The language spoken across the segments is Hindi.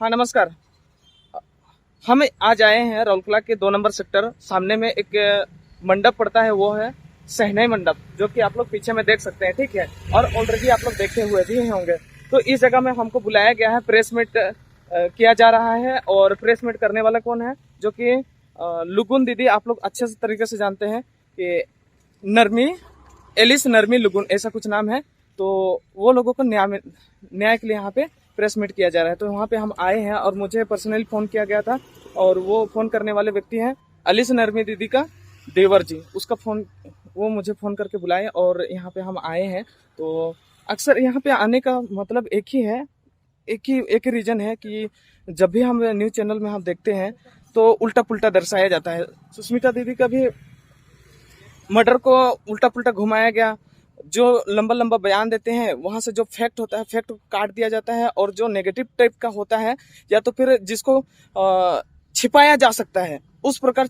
हाँ नमस्कार। हम आज आए हैं राउरकेला के 2 नंबर सेक्टर। सामने में एक मंडप पड़ता है, वो है शहनाई मंडप, जो कि आप लोग पीछे में देख सकते हैं, ठीक है। और ऑलरेडी आप लोग देखे हुए भी होंगे। तो इस जगह में हमको बुलाया गया है, प्रेस मीट किया जा रहा है। और प्रेस मीट करने वाला कौन है? जो कि लुगुन दीदी, आप लोग अच्छे से तरीके से जानते हैं कि नरमी, एलिस नरमी लुगुन, ऐसा कुछ नाम है। तो वो लोगों को न्याय के लिए यहाँ पे प्रेस मीट किया जा रहा है। तो वहाँ पे हम आए हैं और मुझे पर्सनली फ़ोन किया गया था। और वो फ़ोन करने वाले व्यक्ति हैं एलिस नरमी दीदी का देवर जी। उसका फ़ोन, वो मुझे फ़ोन करके बुलाए और यहाँ पे हम आए हैं। तो अक्सर यहाँ पे आने का मतलब एक ही रीज़न है कि जब भी हम न्यूज़ चैनल में हम देखते हैं तो उल्टा पुल्टा दर्शाया जाता है। सुष्मिता दीदी का भी मर्डर को उल्टा पुल्टा घुमाया गया। जो लंबा लंबा बयान देते हैं, वहां से जो फैक्ट होता है, फैक्ट को काट दिया जाता है। और जो नेगेटिव टाइप का होता है, या तो फिर जिसको छिपाया जा सकता है, उस प्रकार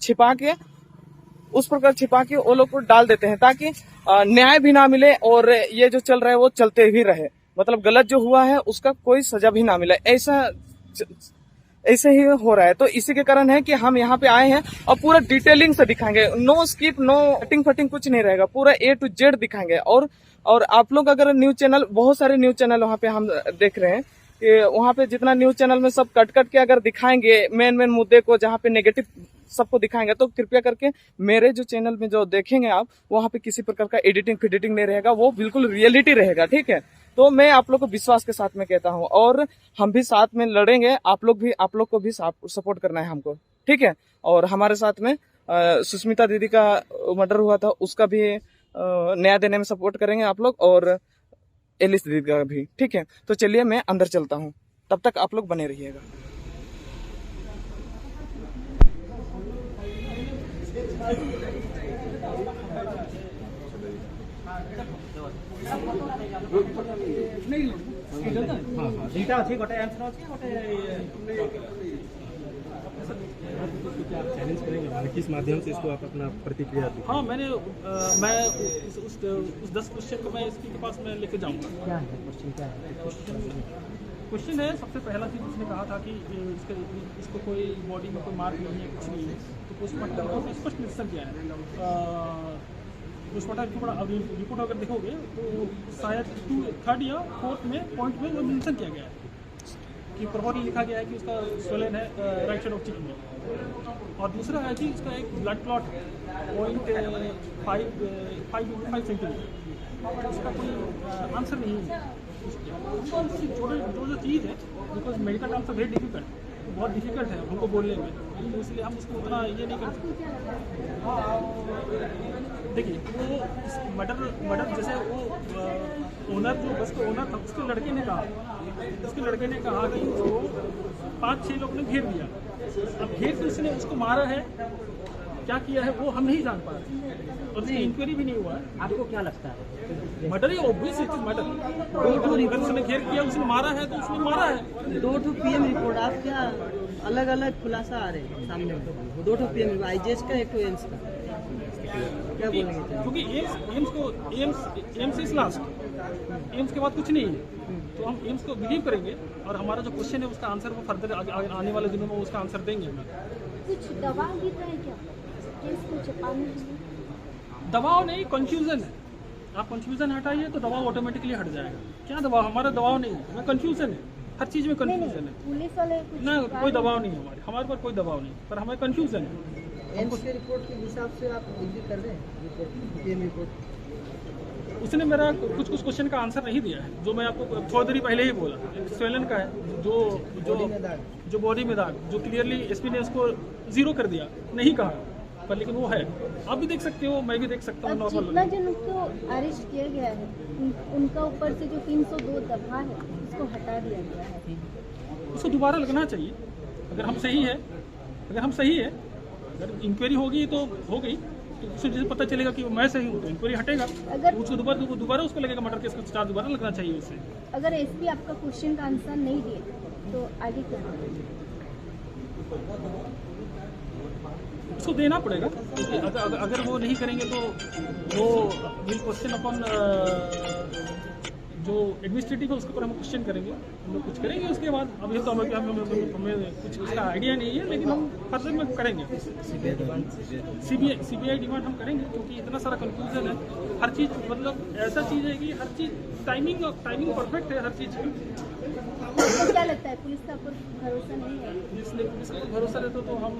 छिपा के वो लोग को डाल देते हैं, ताकि न्याय भी ना मिले और ये जो चल रहा है वो चलते भी रहे। मतलब गलत जो हुआ है उसका कोई सजा भी ना मिले, ऐसे ही हो रहा है। तो इसी के कारण है कि हम यहाँ पे आए हैं और पूरा डिटेलिंग से दिखाएंगे। नो स्किप, नो कटिंग फटिंग कुछ नहीं रहेगा, पूरा A to Z दिखाएंगे। और आप लोग अगर न्यूज चैनल, बहुत सारे न्यूज चैनल वहाँ पे हम देख रहे हैं कि वहाँ पे जितना न्यूज चैनल में सब कट के अगर दिखाएंगे मेन मुद्दे को, जहाँ पे नेगेटिव सबको दिखाएंगे, तो कृपया करके मेरे जो चैनल में जो देखेंगे आप, वहाँ पे किसी प्रकार का एडिटिंग फिडिटिंग नहीं रहेगा, वो बिल्कुल रियलिटी रहेगा, ठीक है। तो मैं आप लोग को विश्वास के साथ में कहता हूँ, और हम भी साथ में लड़ेंगे। आप लोग को भी सपोर्ट करना है हमको, ठीक है। और हमारे साथ में सुष्मिता दीदी का मर्डर हुआ था, उसका भी न्याय देने में सपोर्ट करेंगे आप लोग, और एलिस दीदी का भी, ठीक है। तो चलिए मैं अंदर चलता हूँ, तब तक आप लोग बने रहिएगा। चैलेंज करेंगे, किस माध्यम से इसको आप अपना प्रतिक्रिया दें? हाँ, मैं उस 10 क्वेश्चन को मैं इसके पास में लेके जाऊंगा। क्या है क्वेश्चन? क्या है क्वेश्चन है, सबसे पहला चीज़ उसने कहा था कि इसको कोई बॉडी में कोई मार्क नहीं है, कुछ नहीं है। तो पोस्टमार्टम को स्पष्ट निरीक्षण किया है। पोस्टमार्टम रिपोर्ट अगर देखोगे तो शायद 3rd या 4th में पॉइंट में वो मेंशन किया गया है कि प्रॉपरली लिखा गया है कि उसका स्वेलन है राइट साइड ऑफ चिक में। और दूसरा है कि उसका एक ब्लड क्लॉट 0.5 सेंटीमीटर, उसका कोई आंसर नहीं है। जो चीज़ है, because medical terms very difficult, बहुत डिफिकल्ट है हमको बोलने में, तो इसलिए हम उसको उतना ये नहीं कर सकते। देखिए, वो मर्डर जैसे वो ओनर, जो बस का ओनर था, उसके लड़के ने कहा कि जो 5-6 लोग ने घेर दिया। अब घेर के उसने उसको मारा है, क्या किया है वो हम नहीं जान पा रहे, और उसकी इंक्वायरी भी नहीं हुआ है। आपको क्या लगता है? मर्डर ही ऑब्वियस है, मर्डर। अगर उसने घेर किया, उसने मारा है, तो उसने मारा है। 2 PM रिपोर्ट, आप क्या अलग अलग खुलासा आ रहे हैं सामने में? 2 PM रिपोर्ट, IJS का, एक एम्स का, क्या बोलेंगे? क्योंकि एम्स इज लास्ट, एम्स के बाद कुछ नहीं है, तो हम एम्स को बिलीव करेंगे। और हमारा जो क्वेश्चन है उसका आंसर वो फर्दर आने वाले दिनों में उसका आंसर देंगे। कुछ दवा भी है क्या केस को छिपाने के लिए? दबाव नहीं, कंफ्यूजन है। आप कंफ्यूजन हटाइए तो दबाव ऑटोमेटिकली हट जाएगा। क्या दबाव? हमारा दबाव नहीं है, हमें कंफ्यूजन है, हर चीज़ में कंफ्यूजन है। पुलिस वाले ना, कोई दबाव नहीं है हमारे पर कोई दबाव नहीं, पर हमें कंफ्यूजन है। एम्स के रिपोर्ट के हिसाब से आप एग्री कर रहे हैं PM रिपोर्ट? उसने मेरा कुछ क्वेश्चन का आंसर नहीं दिया है, जो मैं आपको थोड़ी देर पहले ही बोला। स्वेलन का है, जो बॉडी में दाग, जो क्लियरली SP ने उसको 0 कर दिया, नहीं कहा, पर लेकिन वो है। आप भी देख सकते हो, मैं भी देख सकता हूँ। नॉर्मल जितना जन को अरेस्ट किया गया है, उनका ऊपर से जो 302 दफा है, उसको हटा दिया गया है। उसको दोबारा लगना चाहिए। अगर हम सही है, अगर इंक्वायरी होगी तो हो गई, तो उससे जैसे पता चलेगा कि मैं सही हूँ तो इंक्वायरी हटेगा। अगर तो उसको दोबारा उसको लगेगा मर्डर केस का चार्ज दोबारा लगना चाहिए उससे। अगर SP आपका क्वेश्चन का आंसर नहीं दिए तो आगे क्या होगा? उसको देना पड़ेगा। अगर वो नहीं करेंगे तो वो विल क्वेश्चन अपॉन जो एडमिनिस्ट्रेटिव है उसके ऊपर हम क्वेश्चन करेंगे, हम लोग कुछ करेंगे उसके बाद। अभी तो हमें कुछ उसका आइडिया नहीं है, लेकिन हम फर्दर में करेंगे। सीबीआई डिमांड हम करेंगे, क्योंकि इतना सारा कंफ्यूजन है। हर चीज़ मतलब ऐसा चीज़ है कि हर चीज़ टाइमिंग परफेक्ट है हर चीज़ की। आपको क्या लगता है पुलिस का ऊपर भरोसा नहीं है? इसलिए पुलिस पर भरोसा रहता तो हम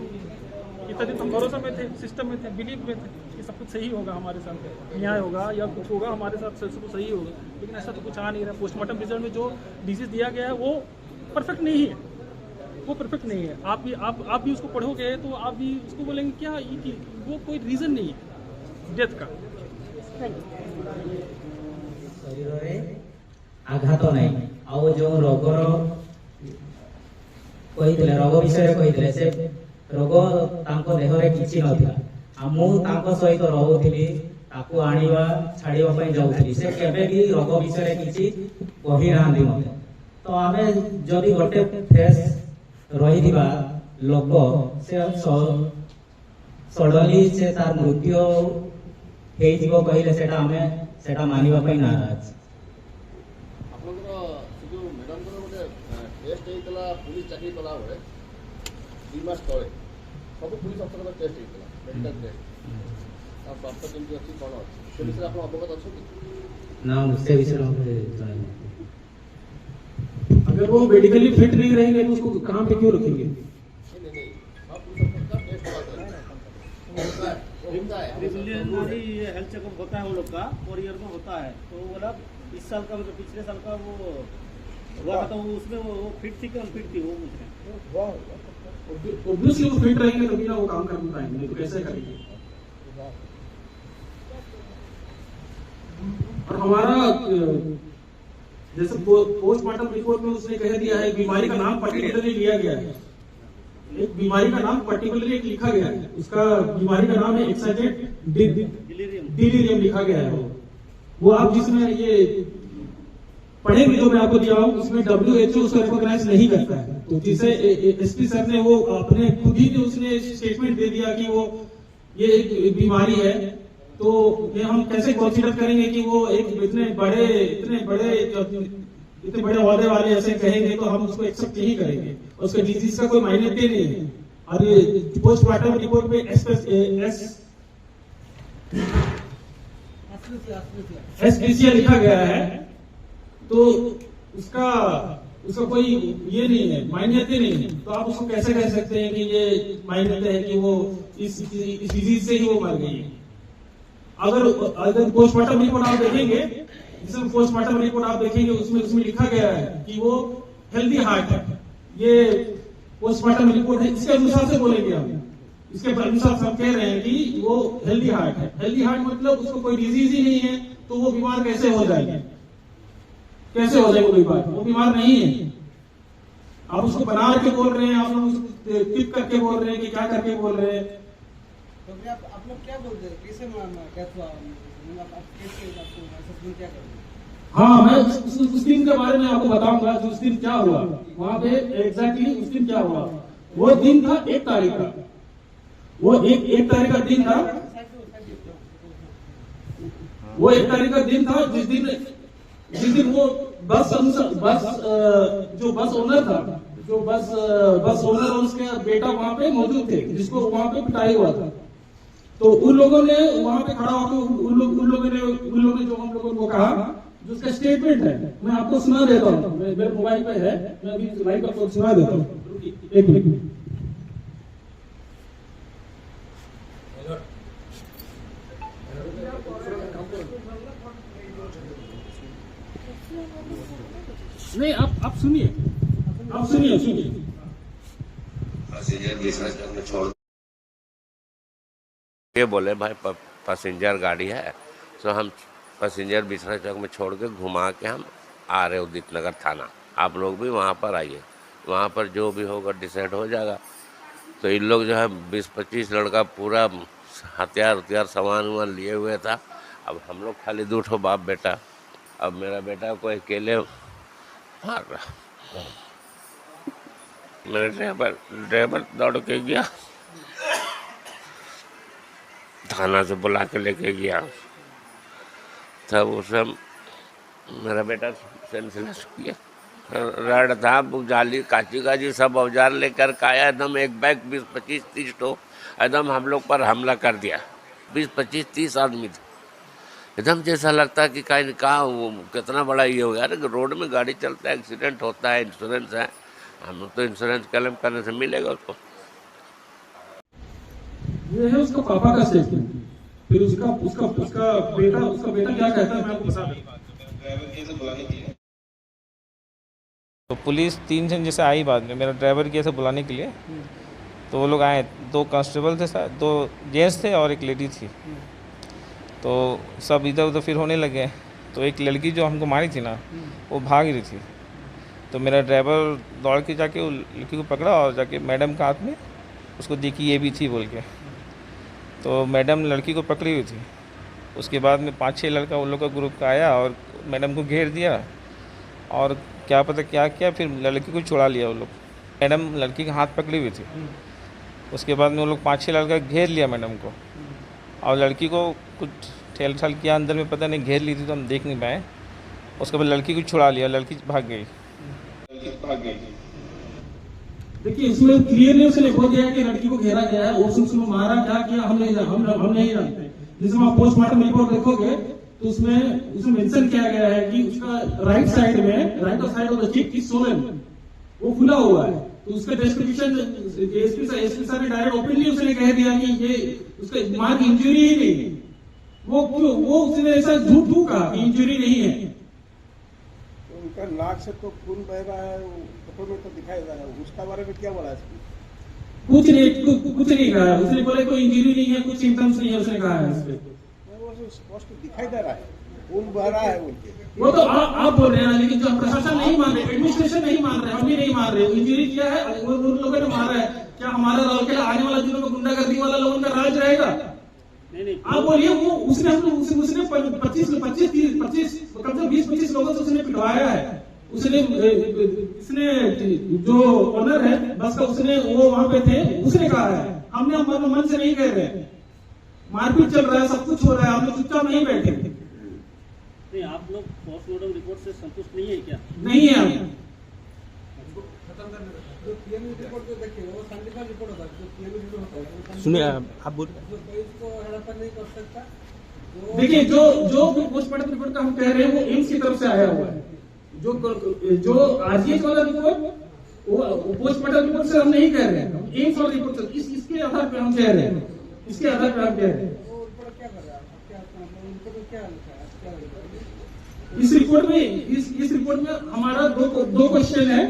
इतना दिन हम भरोसा में थे, सिस्टम में थे, बिलीव में थे कि सब कुछ सही होगा हमारे साथ, न्याय होगा या कुछ होगा हमारे साथ, सब कुछ सही होगा। लेकिन ऐसा तो कुछ आ नहीं रहा। पोस्टमार्टम रिजल्ट में जो डिजीज दिया गया है वो परफेक्ट नहीं है, वो परफेक्ट नहीं है। आप भी उसको पढ़ोगे तो आप भी उसको बोलेंगे क्या वो कोई रीज़न नहीं है डेथ का। शरीर आघात नहीं आउ जो रोगर कही रोग विषय कही से रोग देहरे किसी ना मु सहित रोथी ताकू आनिबा छाड़िबा पई जाउथली से केबे भी रोग विषय किसी कही नांदी मते। तो आमे जदि गोटे फ्रेश रही दिबा लोक से सडनली से तार मृत्यु हेई जीवो कहिले सेटा आमे सेटा मानिबा पई नाराज। टेस्ट होता पुलिस चाकरी कला 2 मास तले सब पुलिस अफसर टेस्ट होता मेडिकल टेस्ट स्वास्थ्य केमती अच्छी कौन अच्छी से विषय आप अवगत अच्छा ना उससे विषय अगर वो मेडिकली फिट नहीं रहेंगे तो उसको काम पे क्यों रखेंगे? नहीं हाँ पुलिस अफसर का टेस्ट होता है प्रिलिमिनरी हेल्थ चेकअप होता है वो लोग का 4 ईयर में होता है। तो वो बोला इस साल का मतलब पिछले साल का वो हुआ था, तो उसमें वो फिट थी कि अनफिट थी वो मुझे ऑब्वियसली वो फिट रहेंगे तभी ना वो काम कर पाएंगे, तो कैसे करेंगे? और हमारा जैसे पोस्टमार्टम रिपोर्ट में उसने कह दिया है बीमारी का नाम पर्टिकुलरली लिया गया है, एक बीमारी का नाम पर्टिकुलरली लिखा गया है, उसका बीमारी का नाम है एक्साइटेड डिलीरियम लिखा गया है। वो आप जिसमें ये पढ़ेंगे जो मैं आपको दिया हूं उसमें WHO उसको रिकॉग्नाइज नहीं करता है। तो जिसे एसपी सर ने वो अपने खुद ही उसने स्टेटमेंट दे दिया कि वो ये एक बीमारी है, तो ये हम कैसे कंसीडर करेंगे कि वो एक इतने बड़े ओहदे वाले ऐसे कहेंगे, तो हम उसको एक्सेप्ट नहीं करेंगे। उसके डिजीज का कोई मायने नहीं है। और ये पोस्टमार्टम रिपोर्ट में एसपीसीए लिखा गया है, तो उसका कोई ये नहीं है, मान्यता नहीं है। तो आप उसको कैसे कह सकते हैं कि ये मान्यता है कि वो इस डिजीज से ही वो मर गई है? अगर पोस्टमार्टम रिपोर्ट आप देखेंगे, जिसमें पोस्टमार्टम रिपोर्ट आप देखेंगे उसमें लिखा गया है कि वो हेल्दी हार्ट है। ये पोस्टमार्टम रिपोर्ट है, इसके अनुसार से बोलेंगे हम, इसके अनुसार सब कह रहे हैं कि वो हेल्दी हार्ट है। हेल्दी हार्ट मतलब उसको कोई डिजीज ही नहीं है, तो वो बीमार कैसे हो जाएंगे? कैसे हो जाएगा बीमार? वो बीमार नहीं है। आप उसको बना के बोल रहे हैं, आप लोग उसको टिप करके बोल रहे हैं कि क्या करके बोल रहे हैं। तो आप लोग क्या बोलते हैं, कैसे डेथ हुआ? आप कैसे आपको क्या करेंगे? हाँ, मैं उस दिन के बारे में आपको बताऊंगा कि उस दिन क्या हुआ वहां पे, एग्जैक्टली उस दिन क्या हुआ। वो दिन था 1 तारीख का, वो एक तारीख का दिन था, वो 1 तारीख का दिन था जिस दिन वो जो बस ओनर था, जो बस ओनर और उसके बेटा वहां पे मौजूद थे, जिसको वहां पे पिटाई हुआ था। तो उन लोगों ने वहां पे खड़ा होकर उन लोगों ने जो हम लोगों को कहा, जो उसका स्टेटमेंट है मैं आपको सुना देता हूँ, मेरे मोबाइल पे है, मैं अभी लाइव आपको सुना देता हूँ। 1 मिनट। नहीं, आप सुनिए। ये बोले भाई पैसेंजर गाड़ी है, तो हम पैसेंजर बिसरा चौक में छोड़ के घुमा के हम आ रहे उदित नगर थाना, आप लोग भी वहाँ पर आइए, वहाँ पर जो भी होगा डिसाइड हो जाएगा। तो इन लोग जो है 20-25 लड़का पूरा हथियार सामान लिए हुए था। अब हम लोग खाली 2 ठो बाप बेटा, अब मेरा बेटा को अकेले मार रहा, मेरे ड्राइवर दौड़ के गया, थाना से बुला के लेके गया। तब उसे मेरा बेटा सेंसलेस हो गया। रड था, जाली, काची काची सब औजार लेकर के आया, एकदम एक बैग 20, 25, 30 तो एकदम हम लोग पर हमला कर दिया। 20, 25, 30 आदमी थे। एकदम जैसा लगता है कि कहाँ कितना बड़ा ये हो गया। रोड में गाड़ी चलता है, एक्सीडेंट होता है, इंश्योरेंस है, हम लोग तो इंश्योरेंस क्लेम करने से मिलेगा उसको। ये है उसका पापा का स्टेटमेंट। फिर उसका बेटा क्या कहता है मैं आपको बता दूं। तो पुलिस 3 जन जैसे आई बाद में मेरा ड्राइवर की ऐसे बुलाने के लिए, तो वो लोग आए, 2 कांस्टेबल थे, 2 जेंट्स थे और एक लेडी थी। तो सब इधर उधर फिर होने लगे। तो एक लड़की जो हमको मारी थी ना, वो भाग रही थी। तो मेरा ड्राइवर दौड़ के जाके वो लड़की को पकड़ा और जाके मैडम के हाथ में उसको देखी ये भी थी बोल के। तो मैडम लड़की को पकड़ी हुई थी। उसके बाद में 5-6 लड़का उन लोग का ग्रुप का आया और मैडम को घेर दिया और क्या पता क्या किया, फिर लड़की को छुड़ा लिया वो लोग। मैडम लड़की का हाथ पकड़ी हुई थी। उसके बाद में वो लोग 5-6 लड़का घेर लिया मैडम को और लड़की को कुछ ठेल ठाल किया अंदर में, पता नहीं घेर ली थी तो हम देख नहीं पाए। उसके बाद लड़की को छुड़ा लिया, लड़की भाग गई। देखिए इसमें क्लियरली उसने बोल दिया कि लड़की को घेरा गया है, उसमें मारा क्या किया हम नहीं जानते। जिसमें आप पोस्टमार्टम रिपोर्ट देखोगे तो उसमें मेंशन किया गया है कि उसका right side of the chip is Solan, वो खुला हुआ है। तो उसका डिस्क्रिप्शन एसपी सर ने डायरेक्ट ओपनली उसने कह दिया कि ये उसका मार इंजरी ही नहीं है। वो उसने ऐसा झूठ कहा कि इंजरी नहीं है। उनका नाक से तो खून बह रहा है, फोटो में तो दिखाई दे रहा है। उसका बारे में क्या बोला इसको? कुछ नहीं कहा। उसने बोला कोई इंजरी नहीं है, कुछ सिम्टम्स नहीं है, उसने कहा है। वो स्पष्ट दिखाई दे रहा है, खून बह रहा है उनके। वो तो आप बोल रहे हैं, लेकिन जो प्रशासन नहीं मान रहे, एडमिनिस्ट्रेशन नहीं मान रहे, हम भी नहीं मान रहे। इंजरी किया है उन लोगों ने मारा है। क्या हमारा राउरकेला आने वाला दिनों में गुंडागर्दी वाला लोगों का राज रहेगा? आप बोलिए। वो उसने 25 कम से 20-25 लोगों से उसने पिटवाया है। इसने जो ओनर है बस का, उसने वो वहां पे थे, उसने कहा है। हमने हमारे मन से नहीं कह रहे। मारपीट चल रहा है, सब कुछ हो रहा है, हम लोग चुपचाप नहीं बैठे। नहीं, आप लोग पोस्टमार्टम रिपोर्ट से संतुष्ट नहीं है क्या? नहीं है हम। सुनिए आप बोल। देखिए जो पोस्टमार्टम रिपोर्ट का हम कह रहे हैं वो एम्स की तरफ से आया हुआ है। जो आरजीएच वाला रिपोर्ट वो पोस्टमार्टम रिपोर्ट से हम नहीं कह रहे हैं, एम्स वाला रिपोर्ट से इसके आधार पे हम कह रहे हैं। इसके आधार पे हम कह रहे हैं। इस रिपोर्ट में हमारा दो क्वेश्चन है।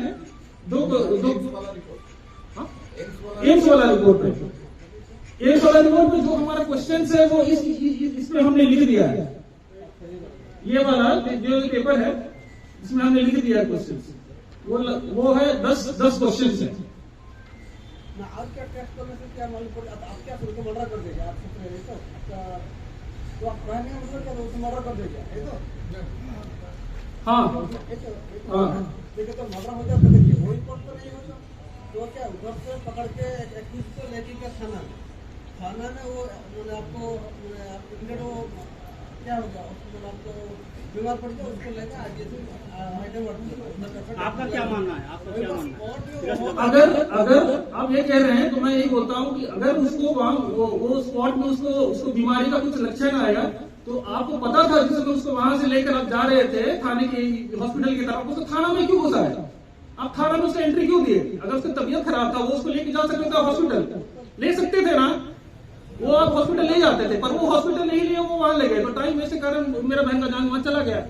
एम्स वाला रिपोर्ट है। एम्स वाला रिपोर्ट में जो हमारा क्वेश्चन है वो इसमें हमने लिख दिया है। ये वाला जो पेपर है इसमें हमने लिख दिया है क्वेश्चन। वो है 10 क्वेश्चन है। आज क्या टेस्ट करने से क्या मालूम पड़ेगा? आप क्या सोच के मर्डर कर देगा? आप सोच रहे हैं तो आप कहने का मतलब क्या, उसको मर्डर कर देगा, है तो? हाँ। देखिए तो मर्डर हो जाता, देखिए वही कोर्ट तो नहीं होता तो क्या उधर से पकड़ के एक्यूज को लेके क्या थाना में वो आपको वो क्या होगा, उसको आपको बीमार पड़ गया, उसको लेकर आपका क्या मानना है? आपका क्या मानना है? अगर आप ये कह रहे हैं तो मैं यही बोलता हूँ कि अगर उसको वहाँ वो स्पॉट में उसको बीमारी का कुछ लक्षण आएगा तो आपको पता था जिस समय उसको वहां से लेकर आप जा रहे थे थाने की हॉस्पिटल की तरफ, उसको थाना में क्यों घुसा है? आप थाना में उसको एंट्री क्यों दिए? अगर उसकी तबीयत खराब था वो उसको लेके जा सकते थे, हॉस्पिटल ले सकते थे ना, वो आप हॉस्पिटल ले जाते थे। पर वो हॉस्पिटल नहीं लिए, वो वहां ले गए। तो टाइम वेस्ट के कारण मेरा बहन का जान वहां चला गया।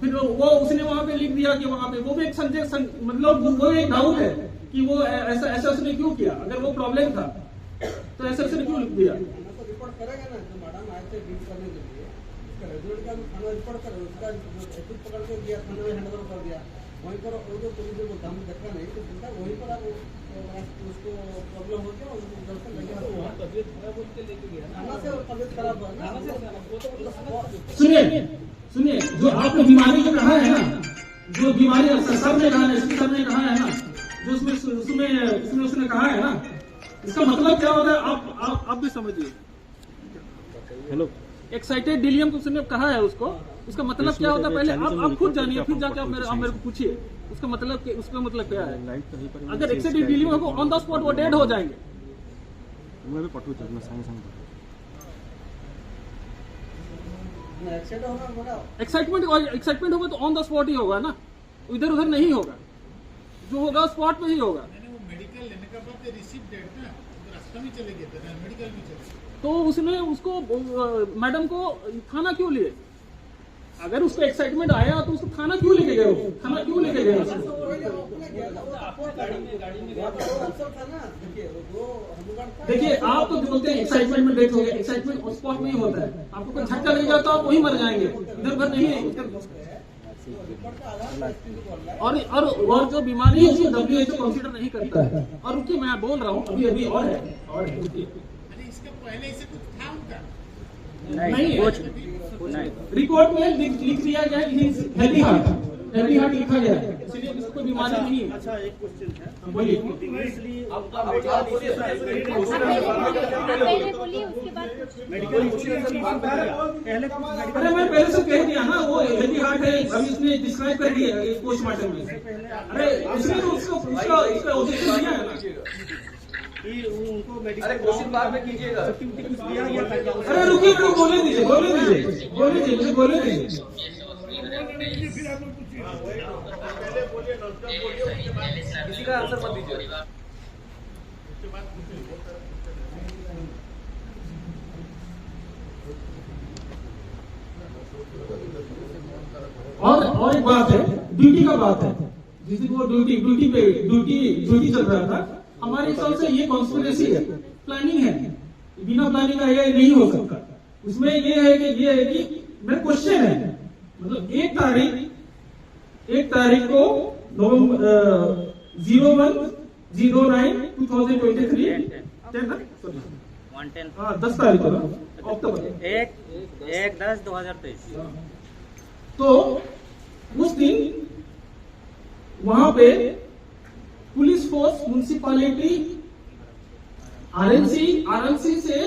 फिर वो उसने वहां पे लिख दिया कि वहां पे वो भी एक मतलब वो एक डाउट है कि वो ऐसा उसने क्यों किया। अगर वो प्रॉब्लम था तो ऐसा उसने क्यों लिख दिया? रिपोर्ट करेगा ना, तो मैडम आए थे ड्यूटी करने के लिए, उसका रेजुलेट का थाना रिपोर्ट करें, उसका एक्यूज पकड़ के दिया, थाना में हैंड ओवर कर दिया। वहीं पर वो जो पुलिस को हम देखा नहीं तो चिंता वहीं पर आप उसको प्रॉब्लम हो गया, उसको दर्शन लगे तो वहाँ तबीयत खराब होकर लेके गया थाना से, और तबीयत खराब हुआ ना। सुनिए जो आपने बीमारी जो कहा है ना, जो बीमारी सर ने कहा है, इसके सर ने कहा है ना, जो उसने कहा है ना, इसका मतलब क्या होता है आप भी समझिए। हेलो, एक्साइटेड डिलियम को उसने कहा है उसको उसका मतलब क्या होता है पहले आप खुद जानिए, फिर जाके आप मेरे को पूछिए उसका मतलब क्या है। अगर एक्सीडेंट डिलीवर हो ऑन द स्पॉट वो डेड हो जाएंगे। एक्साइटमेंट होगा तो ऑन द स्पॉट ही होगा ना, इधर उधर नहीं होगा, जो होगा स्पॉट में ही होगा। मेडिकल लेने के बाद रिसीप्ट डेट ना रास्ता में चले गए थे, मेडिकल में चले गए तो उसने उसको मैडम को थाना क्यों लिए? अगर उसको एक्साइटमेंट आया तो उसको थाना क्यों लेके गए? थाना क्यों लेके गए? देखिए आप तो बोलते हैं एक्साइटमेंट में डेथ हो गया, एक्साइटमेंट स्पॉट में ही होता है। आपको कोई झटका लग जाए तो आप वहीं मर जाएंगे, इधर उधर नहीं है। और जो बीमारी है उसको WHO कंसीडर नहीं करता है। और रुकिए मैं बोल रहा हूँ अभी और है इसके पहले इसे कुछ था उनका नहीं, रिपोर्ट में लिख दिया गया हेवी हार्ट लिखा गया है, इसलिए इसको कोई बीमारी नहीं है। अच्छा एक क्वेश्चन है, बोलिए। अरे मैं पहले से कह दिया ना वो हेवी हार्ट है, अभी इसने डिस्क्राइब कर दिया पोस्टमार्टम में। अरे इसने तो उसका ऑब्जेक्शन दिया है ना कि उनको मेडिकल बाद में कीजिएगा। अरे रुकिए बोले दीजिए मुझे बोले दीजिए। किसी का आंसर मत दीजिए। और एक बात है, ड्यूटी का बात है। जिस दिन वो ड्यूटी चल रहा था, हमारे हिसाब से ये कॉन्स्पिरेसी है, प्लानिंग है। बिना प्लानिंग का ये नहीं हो सकता। उसमें ये है कि मेरा क्वेश्चन है, मतलब एक तारीख को नवंबर 01/09/2023 10 तारीख को अक्टूबर 1/10/2023 तो उस दिन वहां पे पुलिस फोर्स म्युनिसिपैलिटी आरएनसी से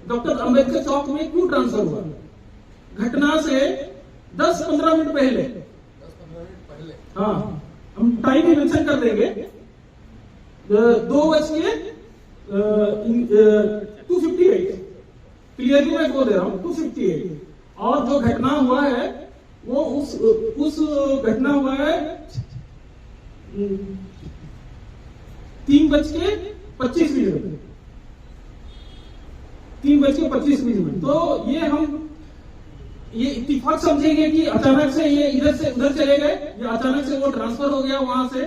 डॉक्टर अंबेडकर चौक में क्यों ट्रांसफर हुआ? घटना से 10-15 मिनट पहले। हाँ हम टाइम भी मेंशन कर देंगे। 2:58 क्लियरली मैं बोल दे रहा हूँ 2:58। और जो घटना हुआ है वो उस घटना हुआ है 3:25 3:25। तो ये इत्तेफाक समझेंगे कि अचानक से ये इधर से उधर चले गए, या अचानक से वो ट्रांसफर हो गया, वहां से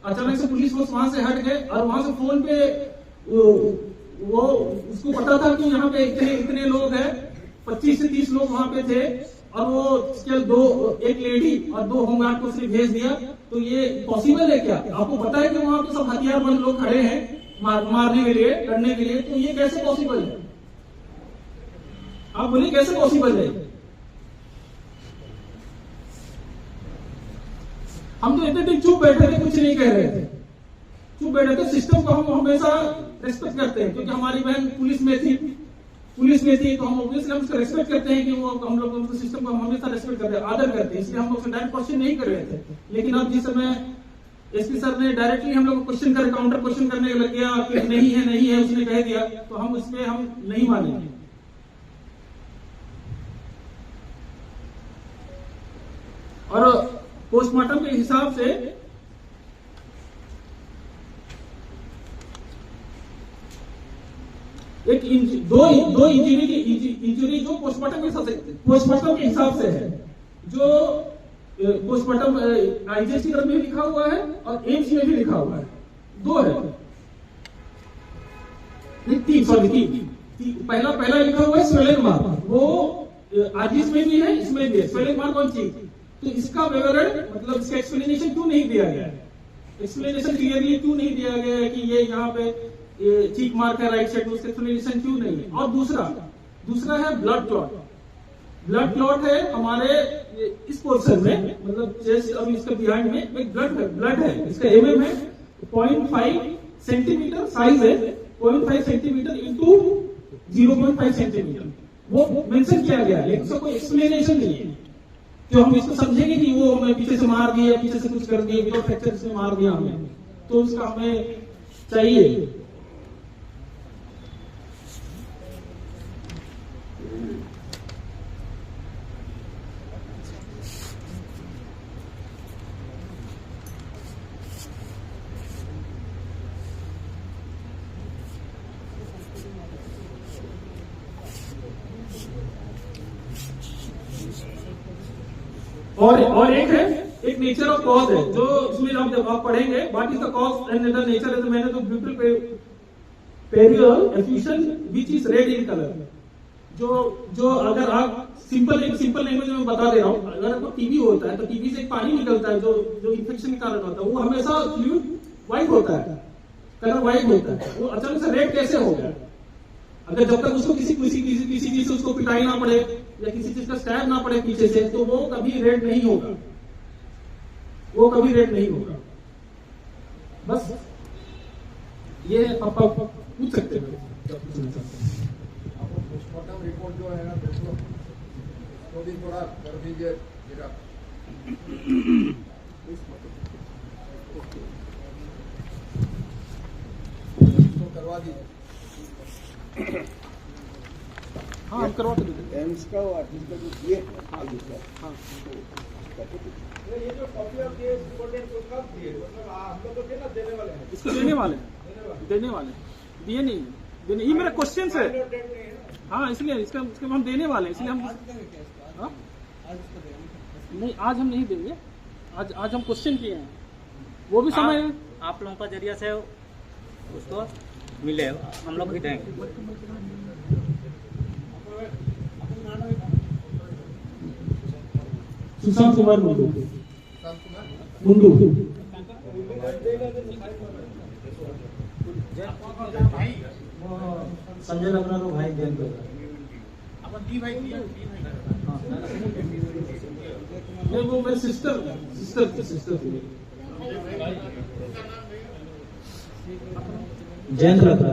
अचानक से पुलिस फोर्स वहां से हट गए, और वहां से फोन पे वो उसको पता था कि यहाँ पे इतने लोग हैं, 25 से 30 लोग वहां पे थे, और वो एक लेडी और 2 होमगार्ड को सिर्फ भेज दिया। तो ये पॉसिबल है क्या? आपको पता है कि वहां पे सब हथियारबंद लोग खड़े हैं मारने के लिए, लड़ने के लिए, तो ये कैसे पॉसिबल है? आप बोलिए कैसे पॉसिबल है? हम तो इतने दिन चुप बैठे थे, कुछ नहीं कह रहे थे, चुप बैठे थे। सिस्टम को हम हमेशा रेस्पेक्ट करते हैं, क्योंकि हमारी बहन पुलिस में थी तो हम ऑब्वियसली हम उसका रेस्पेक्ट करते हैं कि वो हम लोग सिस्टम को हम हमेशा रेस्पेक्ट करते हैं, आदर करते हैं, इसलिए हम लोग डायरेक्ट क्वेश्चन नहीं कर रहे थे। लेकिन अब जिस समय एसपी सर ने डायरेक्टली हम लोग क्वेश्चन कर काउंटर क्वेश्चन करने लग गया कि नहीं है उसने कह दिया, तो हम उसमें हम नहीं मानेंगे। और पोस्टमार्टम के हिसाब से एक दो इंजरी जो पोस्टमार्टम के हिसाब से है, जो पोस्टमार्टम आईजीएस की तरफ में लिखा हुआ है और एम्स में भी लिखा हुआ है, 2 है, 3 पहला लिखा हुआ है स्वेलिंग मार्क, वो आईजीएस में भी है, इसमें भी है। स्वेलिंग मार्क कौन चीज? तो इसका विवरण मतलब इसका एक्सप्लेनेशन क्यों नहीं दिया गया है? एक्सप्लेनेशन क्लियरली क्यों नहीं दिया गया है कि ये यहाँ पे चीक मार्क है राइट साइड, उसका एक्सप्लेनेशन क्यों नहीं है? और दूसरा है ब्लड क्लॉट है हमारे इस पोर्शन में, मतलब चेस्ट और इसके बिहाइंड में एक ब्लड है, इसका एमएम है 0.5 सेंटीमीटर साइज है, 0.5 सेंटीमीटर इंटू 0.5 सेंटीमीटर, वो मेंशन किया गया है, लेकिन उसका कोई एक्सप्लेनेशन नहीं है। तो हम इसको समझेंगे कि वो हमें पीछे से मार दिया, पीछे से कुछ कर दिया, बिना फ्रैक्चर से मार दिया हमें, तो उसका हमें चाहिए। और एक है, एक नेचर ऑफ कॉज है, जो इसमें जब आप पढ़ेंगे what is the cause and the nature है, तो मैंने तो beautiful pleural effusion which is red in colour, जो अगर आप सिंपल लैंग्वेज में बता दे रहा हूं, अगर आपको टीबी होता है तो टीबी से एक पानी निकलता है जो इन्फेक्शन के कारण होता है, वो हमेशा फ्लूइड व्हाइट होता है, कलर व्हाइट होता है, वो अचानक से रेड कैसे हो गया? अगर जब तक उसको किसी चीज से उसको पिटाई ना पड़े या किसी चीज का स्टैब ना पड़े पीछे से, तो वो कभी रेड नहीं होगा, वो कभी रेड नहीं होगा। बस ये आप पूछ सकते हैं। पोस्टमार्टम रिपोर्ट जो है ना दोस्तों, उसको भी थोड़ा कर दीजिए जरा, उसको करवा दीजिए। हाँ, हम करवा देंगे। एम्स का और आर्टिस्ट का जो दिए हाँ ये जो कॉपी ऑफ केस रिपोर्टेड को कब दिए, मतलब हम लोग को देने वाले हैं, इसको देने वाले दिए नहीं, देने ये मेरा क्वेश्चन है। हाँ, इसलिए इसका हम देने वाले हैं, इसलिए हम नहीं, आज हम नहीं देंगे, आज हम क्वेश्चन किए हैं, वो भी समय आप लोगों का जरिया से उसको मिले, हम लोग भी देंगे। सुशांत कुमार मुंडू संजय लग्ना को भाई देंगे, नहीं वो मेरे सिस्टर जैन लग्ना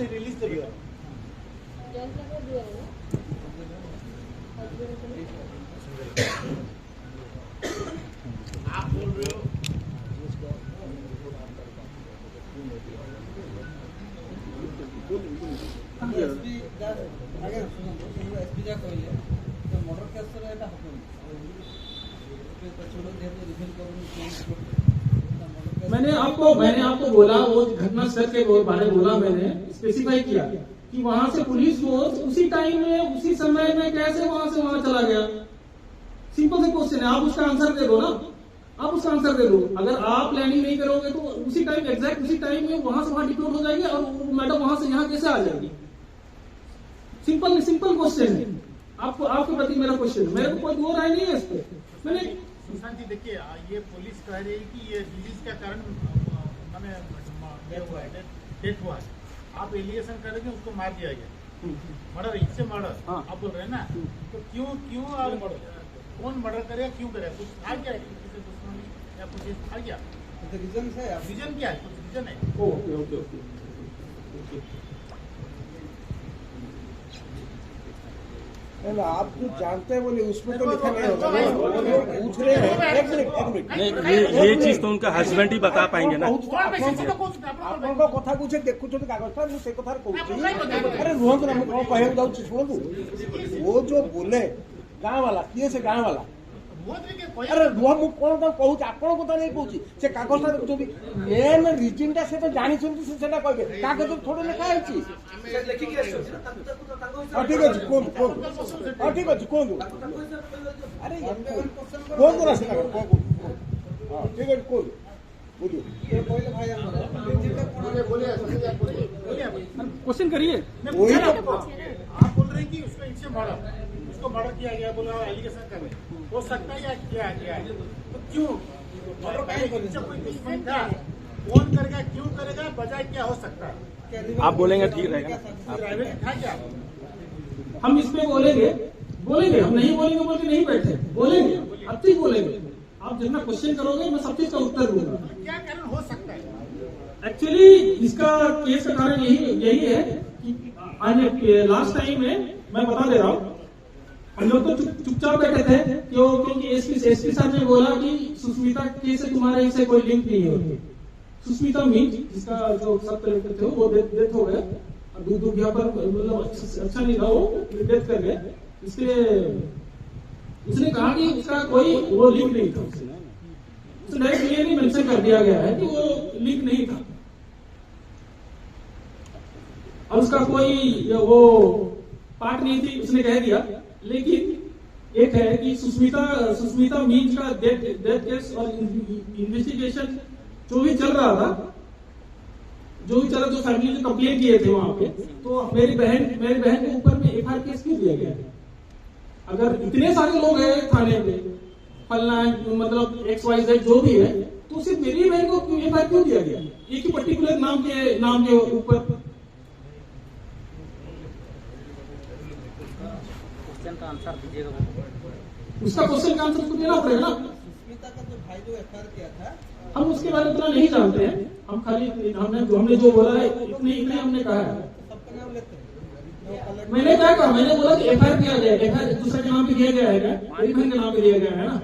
रिलीज कर दिया। आप बोल रहे हो एसपी जा कहले तो मर्डर केस रे एटा हकम छोड़ो दे तो रिवील करूं। मैंने आपको बोला, वो घटना स्थल के बारे में बोला, मैंने स्पेसिफाई किया कि वहां से पुलिस फोर्स उसी टाइम में उसी समय में कैसे वहां से वहां चला गया। सिंपल से क्वेश्चन है, आप उसका आंसर दे दो ना, आप उसका आंसर दे दो। अगर आप प्लानिंग नहीं करोगे तो उसी टाइम एग्जैक्ट उसी टाइम में वहां से वहां डिप्लोट हो जाएगी और मैडम वहां से यहाँ कैसे आ जाएगी? सिंपल क्वेश्चन है, आपके प्रति मेरा क्वेश्चन है, मेरे को कोई दो राय नहीं है इस पे। मैंने सुशांत जी देखिए, ये पुलिस कह रही है कि ये रिलीज का कारण मैंने डेथ हुआ है, आप एलिगेशन कर रहे हैं उसको मार दिया गया, मर्डर, इससे मर्डर आप बोल रहे हैं ना, तो क्यों आप कौन मर्डर करेगा, क्यों करेगा, कुछ था क्या किसी दुश्मनी या कुछ था क्या? रीजन है, रीजन क्या है, कुछ रीजन है? ओके आप जो जानते हैं बोले उसमें तो लिखा नहीं होता, पूछ रहे हैं। एक मिनट ये चीज तो उनका हस्बैंड ही बता पाएंगे ना। ଆପଣଙ୍କ କଥାକୁ ସେ ଦେଖୁଛନ୍ତି କାଗଜଟା, ମୁଁ ସେ କଥାରେ କହୁଛି। अरे रुहନ୍ତୁ ना, ମୁଁ କଣ କହିବାକୁ ଯାଉଛି ଶୁଣନ୍ତୁ। वो जो बोले गाँ वाला किए से गाँ वाला, अरे रुह ମୁଁ କଣ ତାକୁ କହୁଛି, ଆପଣଙ୍କ କଥା ନେଇ କହୁଛି। ସେ କାଗଜଟା ଦେଖୁଛନ୍ତି, ମେନ୍ ରିଜିନଟା ସେ ତ ଜାଣିଛନ୍ତି, ସେ ସେଟା କହିବେ, କାଗଜ ଥୋଡେ ଲେଖା ହେଇଛି। ହଁ ଠିକ ଅଛି, କୁହନ୍ତୁ। ହଁ ଠିକ ଅଛି, କୁହନ୍ତୁ। ଆରେ କୁହନ୍ତୁ ନା ସେଟା, ହଁ ଠିକ ଅଛି, କୁହନ୍ତୁ। बोलिए भाई, क्वेश्चन करिए। वही तो आप बोल रहे हैं कि उसको इनसे उसको मर्डर किया गया, बोला एलिगेशन कर रहे, हो सकता है या क्या है, तो क्यों मर्डर का कोई दुश्मन था, कौन करेगा, क्यों करेगा, बजाय क्या हो सकता है? आप बोलेंगे ठीक रहेगा। प्राइवेट था क्या? हम इसमें बोलेंगे, हम नहीं बोलेंगे बोल के नहीं बैठे, बोलेंगे, अब तक बोलेंगे। आप जितना क्वेश्चन करोगे मैं सब चीज का उत्तर दूंगा। क्या कारण हो सकता है? एक्चुअली इसका केस का कारण यही है कि लास्ट टाइम में मैं बता दे रहा हूँ हम लोग तो चुपचाप बैठे थे क्योंकि एसपी साहब ने बोला कि सुष्मिता के से तुम्हारे इससे कोई लिंक नहीं है। सुष्मिता मीन जिसका जो सब कलेक्टर थे वो डेथ हो गए, दुर्घटना पर मतलब अच्छा नहीं था, वो डेथ कर गए। इसलिए उसने कहा कि उसका कोई वो लिंक नहीं था, उसने डायरेक्ट क्लियरली मेंशन कर दिया गया है कि वो लिंक नहीं था और उसका कोई वो पार्ट नहीं थी, उसने कह दिया। लेकिन एक है कि सुष्मिता मीन का डेथ केस और इन्वेस्टिगेशन जो भी चल रहा था, जो फैमिली ने कंप्लेन किए थे वहां पे, तो मेरी बहन के ऊपर में एफआईआर केस क्यों दिया गया? अगर इतने सारे लोग हैं थाने पे, फलना मतलब XYZ जो भी है, तो सिर्फ मेरी बहन को एफआईआर क्यों दिया गया एक ही पर्टिकुलर नाम के ऊपर? का आंसर दीजिएगा। उसका क्वेश्चन का आंसर तो देना पड़ेगा ना। सुष्मिता का जो भाई जो एफआईआर किया था, हम उसके बारे में इतना नहीं जानते हैं, हम खाली हमने जो बोला है इतने हमने कहा है। सबका नाम लेते हैं। मैंने क्या कहा? मैंने बोला कि एफआईआर किया गया, एफआईआर दूसरे के नाम पे दिया गया है क्या? मेरी बहन के नाम पे दिया गया है ना।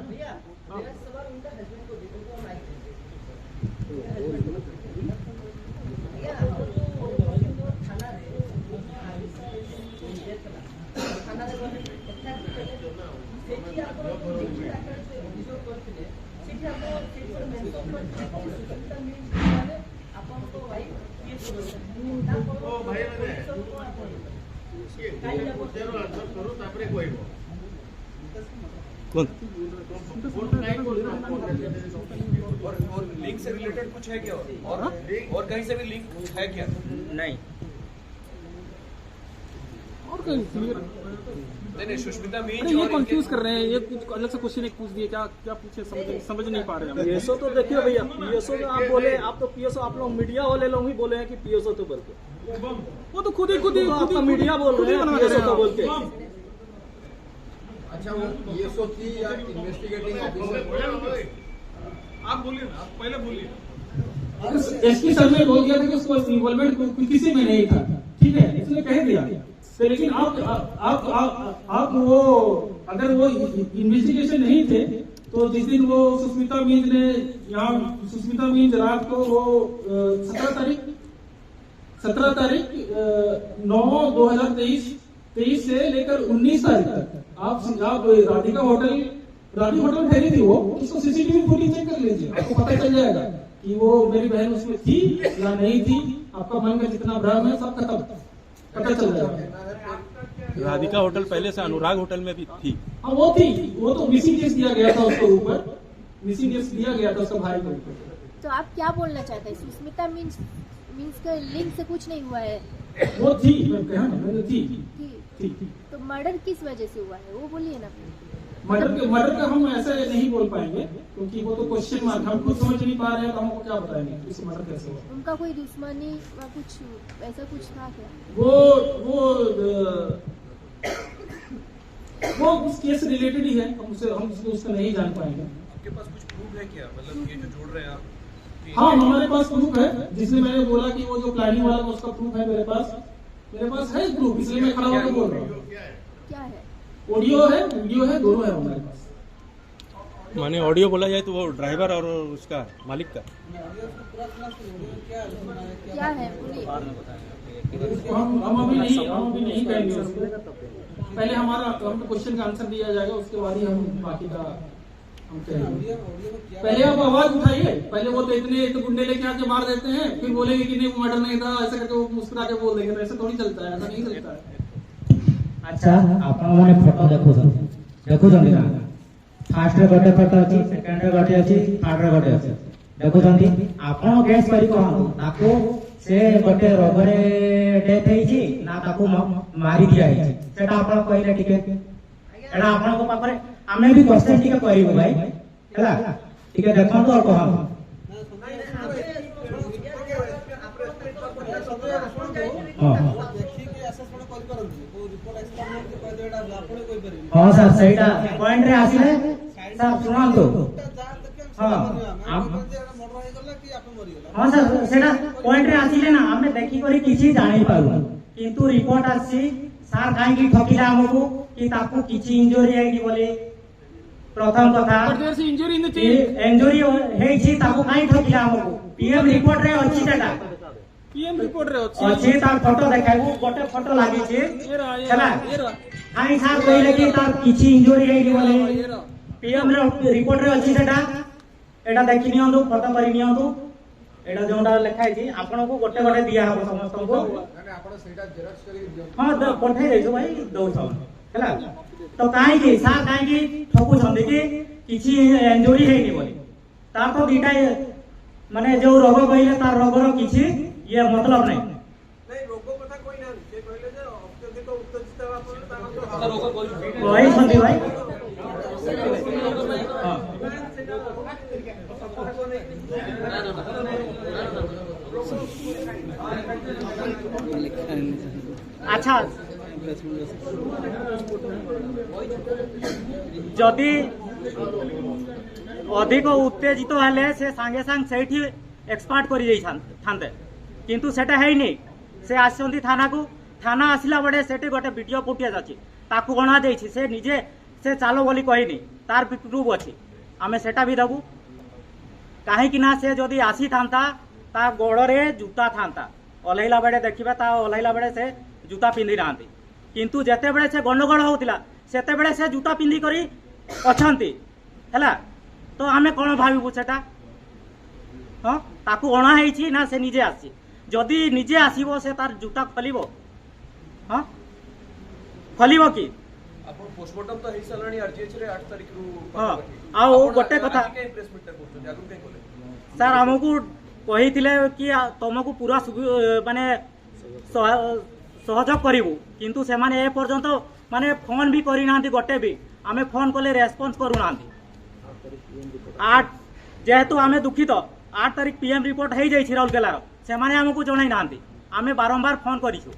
और लिंक से रिलेटेड कुछ है क्या? और कहीं से भी लिंक है क्या? नहीं, और कहीं क्लियर नहीं, सुष्मिता मीन ये कंफ्यूज कर रहे हैं। ये कुछ अलग से क्वेश्चन एक पूछ दिए, क्या पूछे समझ नहीं पा रहे हैं। पीएसओ तो देखिए भैया, पीएसओ तो आप बोले, आप तो पीएसओ आप लोग मीडिया वाले लोग ही बोले हैं कि पीएसओ तो बोल के, वो तो खुद ही आपका मीडिया बोल रहे हैं पीएसओ तो बोल के। अच्छा, वो पीएसओ थी या इन्वेस्टिगेटिंग ऑफिसर? आप बोलिए ना, आप पहले बोलिए। एसपी सर ने बोल दिया था कि उसको इन्वॉल्वमेंट किसी में नहीं था, ठीक है, इसने कह दिया। लेकिन आप वो अगर वो इन्वेस्टिगेशन नहीं थे तो जिस दिन वो सुष्मिता मीन रात को वो 17 तारीख 9/2023 से लेकर 19 तारीख तक आप राधिका होटल ठहरी थी, वो उसको सीसीटीवी फुटेज चेक कर लीजिए, आपको पता चल जाएगा कि वो मेरी बहन उसमें थी या नहीं थी। आपका मन का जितना भ्रम है सब खत्म, पता चल जाएगा। राधिका होटल पहले से अनुराग होटल में भी थी। हाँ वो थी, वो तो मिसिंग केस दिया गया था उसके ऊपर, मिसिंग केस दिया गया था उसका भाई के ऊपर। तो आप क्या बोलना चाहते हैं? सुष्मिता मीन्स का लिंक से कुछ नहीं हुआ है? वो थी, मैंने थी। तो मर्डर किस वजह से हुआ है वो बोलिए ना। मर्डर का हम ऐसे नहीं बोल पाएंगे क्योंकि वो तो क्वेश्चन मार्क, हम खुद समझ नहीं पा रहे हैं तो हमको क्या बताएंगे इस मर्डर कैसे हुआ। उनका कोई दुश्मनी या कुछ ऐसा कुछ था क्या? वो उस केस से रिलेटेड ही है, हम उसका नहीं जान पाएंगे। आपके पास कुछ प्रूफ है क्या? मतलब ये जो जोड़ रहे हैं आप? हाँ, हमारे पास प्रूफ है, जिसमें मैंने बोला कि वो जो प्लानिंग वाला उसका प्रूफ है मेरे पास है प्रूफ, इसलिए मैं खड़ा होकर बोल रहा हूँ। क्या है? ऑडियो है, वीडियो है, दोनों है हमारे पास। माने ऑडियो बोला जाए तो वो ड्राइवर और उसका मालिक का क्या है बोलिए। हम अभी नहीं कहेंगे उसको, पहले हमारा क्वेश्चन का आंसर दिया जाएगा, उसके बाद ही हम बाकी का हम कहेंगे। पहले आप आवाज उठाइए, पहले वो तो इतने गुंडे लेके आके मार देते हैं, फिर बोलेंगे कि नहीं वो मर्डर नहीं था, ऐसा करके वो मुस्कुरा के बोल देंगे, तो ऐसा थोड़ी चलता है, ऐसा नहीं चलता है। अच्छा, आपण माने फोटो देखुछन ना, फास्ट रे गोटे फोटो अछि, सेकंड रे गोटे अछि, थर्ड रे गोटे अछि, देखुछन आपण गेस करी कहन ताको से गोटे रोगरे डेथ हेछि ना ताको मारी दिया हेछि, सेटा आपण कहले ठीक है। एटा आपण को पाखरे आमे भी क्वेश्चन ठीक करिबो भाई, हैला ठीक है, देखन तो और कहन हाँ सर, सहीटा पॉइंट रे आसिले सर सुनान तो हाँ सर, सेटा पॉइंट रे आसिले ना आमे देखि करी किछि जानि पारु, किंतु रिपोर्ट आसी सर काहे की ठकिला हमको कि ताकू किछि इंजुरी है बोली प्रथम कथा इंजुरी है छी ताकू काई ठकिला हमको पीएम रिपोर्ट रे अछि डेटा पीएम रिपोर्ट रे अछि तार फोटो देखाबू गोटे फोटो लागि छी हैला हाई साहब कहले कि तार किछि इंजुरी है बोली पीएम रिपोर्ट रे अछि डेटा एटा देखि नियंतु फोटो करि नियंतु एटा जोंडा लिखाइ छी आपन को गोटे गोटे दिया हो समस्त को माने आपण सेटा जेरॉक्स करी दियो हां तो पठाई देछु भाई दउ छ हैला तो काई की सा काई की ठकु छंदी कि किछि इंजुरी हेनी बोली तार तो दीटा माने जो रोग कहले तार रोगर किछि ये मतलब नहीं रोग कथा कोई ना से कहले जे अत्यधिक उत्तेजित आपण तार रोग कोई छंदी भाई हां अच्छा जदि अधिक उत्तेजित हेले से सांगे सांग सेठी एक्सपर्ट करि जाई थांते किंतु सेटा है नहीं से आसंती थाना को थाना आसिला बडे सेठी गोटे वीडियो फुटेज अछि ताकू गणा देछि से निजे से चालो बोली कहिनी तार प्रूफ अछि आमे सेटा भी दबु काहे कि ना से जदि आसी थांता ता गोड़रे जूता थांता ओलैला बेडे देखिबा ता ओलैला बेडे से जूता पिंधि नांती किंतु जेते बेडे से गंडगोल होउतिला सेते बेडे से जूता पिंधि करी अछंती हैला तो आमे कोन भाबिबु सेटा हां ताकू गणा हेछि ना से निजे आसी जदि निजे आसीबो से तार जूता खोलिबो हां खोलिबो की आपण पोस्टमार्टम तो हेइ सलाणी आरजीएच रे 8 तारिख रु हां आ गोटे कथा प्रेस मीट करतो आगु के कोले सर हमकू कहिथिले कि तुमको पूरा माने सहयोग करिवु किंतु से माने ए पर्यंत माने फोन भी करि नांती गोटे भी आमे फोन कले रेस्पॉन्स करू नांती 8 जेहेतु आमे दुखित 8 तारिख पीएम रिपोर्ट हेइ जाई छिराउल केला से माने हमकू जणाई नांती आमे बारंबार फोन करिछु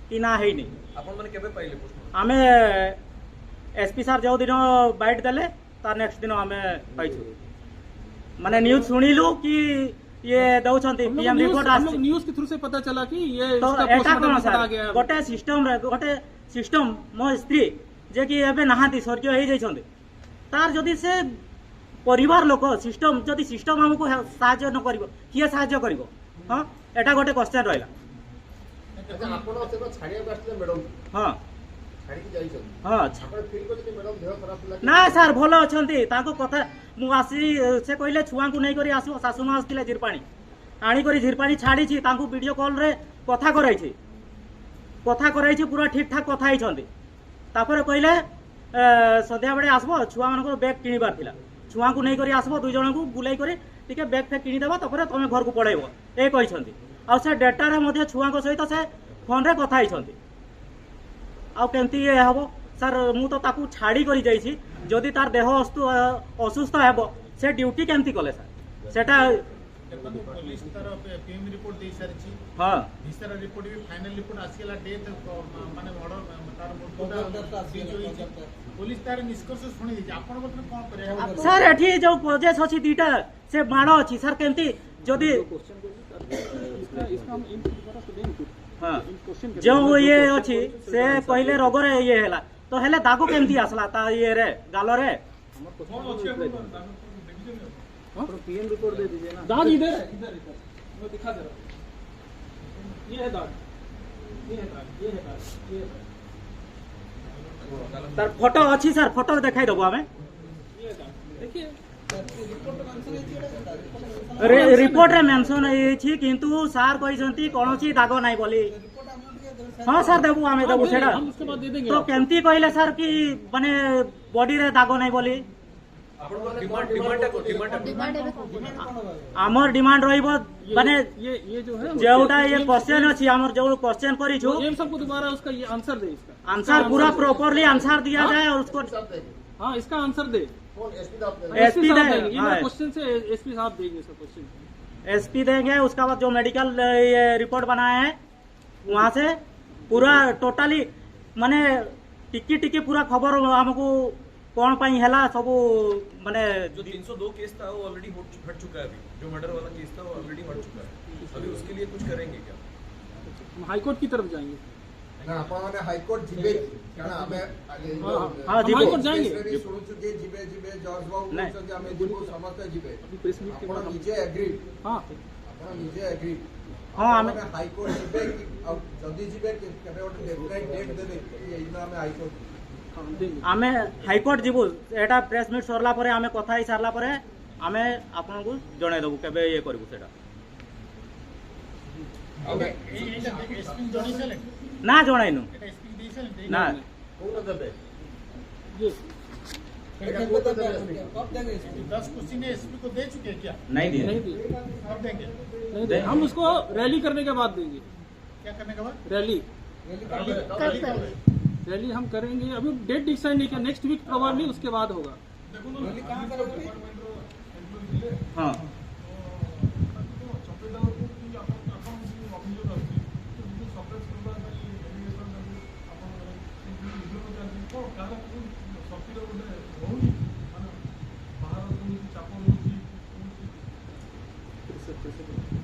कि ना हेइ नै आपण माने केबे पाइले पोस्ट आमे एसपी सर जो दिन बाइट देले तार नेक्स्ट दिन आमे पाइछु माने न्यूज सुनिलु कि ये दउछंती पीएम रिपोर्ट आस न्यूज के थ्रू से पता चला कि ये तो इसका एटा कोन पोस्टमार्टम आ गया सर गोटे सिस्टम मो स्त्री जे कि एबे नहाती स्वर्गीय हेइ जाइछंती तार जदि से परिवार लोक सिस्टम जदि सिस्टम हमको सहायता न करिवो किए सहायता करिवो हां एटा गोटे क्वेश्चन रहला अच्छा आपण से छाड़िया बास्ते मैडम हां छाड़ी के जाइछन हां आपण फील को जे मैडम देह खराब होला ना सर भलो अछंती ताको कथा मु आसी से कहले छुआ को नै करी आसो सासु मा आस्तिले झिरपाणी आनी करी झिरपाणी छाड़ी छी ताको वीडियो कॉल रे कथा कराई छी पूरा ठीक ठाक कथा ही छंती तापर कहले सद्या बडे आसबो छुआ मानको बैग किनिबार थिला छुआ को नै करी आसबो दुई जण को बुलाई करी टिके बैग फे किनि देबो तापर तमे घर को पढाइबो ए कहि छंती आ से डेटा रे मध्ये छुआ को सहित से फोन रे कथा ही छंती आ केमती ये हबो सर मु तो ताकू छाड़ी करी जाई छी जदि तार देह असुस्थ हेबो से ड्यूटी केमती कले सर सेटा पुलिस तार पीएम रिपोर्ट दे सारची हां दिसरा रिपोर्ट भी फाइनल रिपोर्ट आसीला डेट माने मर्डर तार पुलिस तार निष्कर्ष सुनि दी आपण बतन कोन करे सर एठी जो प्रोजेक्ट अछि दीटा से माड़ अछि सर केमती जदि हां जो ये अछि से पहले रोग रे ये हैला तो हेले दागो केमती आसला ता ये रे गालो रे पीएम रिपोर्ट दे दीजिए ना दाग इधर है मैं दिखा दे रहा हूं ये है दाग ये है दाग ये है दाग ये तार फोटो अछि सर फोटो देखाई दबो हमें ये दाग देखिए रिपोर्ट रे मेंशन अछि किंतु सर कहिसंती कोनोसी दागो नाही बोली हां सर देबू हमें देबू सेडा हम उसके बाद दे देंगे तो केमती कहले सर कि माने बॉडी रे दागो नाही बोली आमर डिमांड रहिबो माने ये जो है जेउटा ये क्वेश्चन अछि हमर जो क्वेश्चन करी छु एम सबको दोबारा उसका ये आंसर दे इसका आंसर पूरा प्रॉपर्ली आंसर दिया जाए और उसको हां इसका आंसर दे एसपी साहब दे देंगे ये मेरा क्वेश्चन से एसपी साहब देंगे इसका क्वेश्चन एसपी देंगे उसका बाद जो मेडिकल ये रिपोर्ट बनाया है वहां से पूरा टोटली माने टिकी टिकी पूरा खबर हमको कौन पाई हैला सब माने जो 302 केस था वो ऑलरेडी हट चुका है अभी जो मर्डर वाला केस था वो ऑलरेडी हट चुका है अभी उसके लिए कुछ करेंगे क्या हाई कोर्ट की तरफ जाएंगे ନା ଆପଣମାନେ ହାଇକୋର୍ଟ ଯିବେ କାରଣ ଆମେ ହାଇକୋର୍ଟ जाएंगे ଶୁଣୁଛୁ ଯେ ଯିବେ ଜଜ ବାବୁ କହୁଛନ୍ତି ଆମେ ଯିବୁ ସମସ୍ତେ ଯିବେ ଆପଣ ନିଜେ ଏଗ୍ରି ଆପଣ ନିଜେ ଏଗ୍ରି ଆମେ ହାଇକୋର୍ଟ ଯିବେ ଆଉ ଯଦି ଯିବେ କେବେ ଗୋଟେ ଡେଡଲାଇନ୍ ଡେଟ୍ ଦେବେ ଏଇଦିନ ଆମେ ହାଇକୋର୍ଟ ଆମେ ହାଇକୋର୍ଟ ଯିବୁ ଏଟା ପ୍ରେସ୍ ମିଟ୍ ସରିଲା ପରେ ଆମେ କଥା ହେଇ ସାରିଲା ପରେ ଆମେ ଆପଣଙ୍କୁ ଜଣାଇ ଦେବୁ କେବେ ଇଏ କରିବୁ ସେଟା ନା ଜଣାଇନୁ ନା दस कुर्सी ने एसपी को दे चुके हैं क्या? नहीं दिए कब देंगे? हम उसको रैली करने के बाद देंगे। क्या करने के बाद? रैली हम करेंगे, अभी डेट डिसाइड नहीं किया, नेक्स्ट वीक प्रोबेबली उसके बाद होगा। हाँ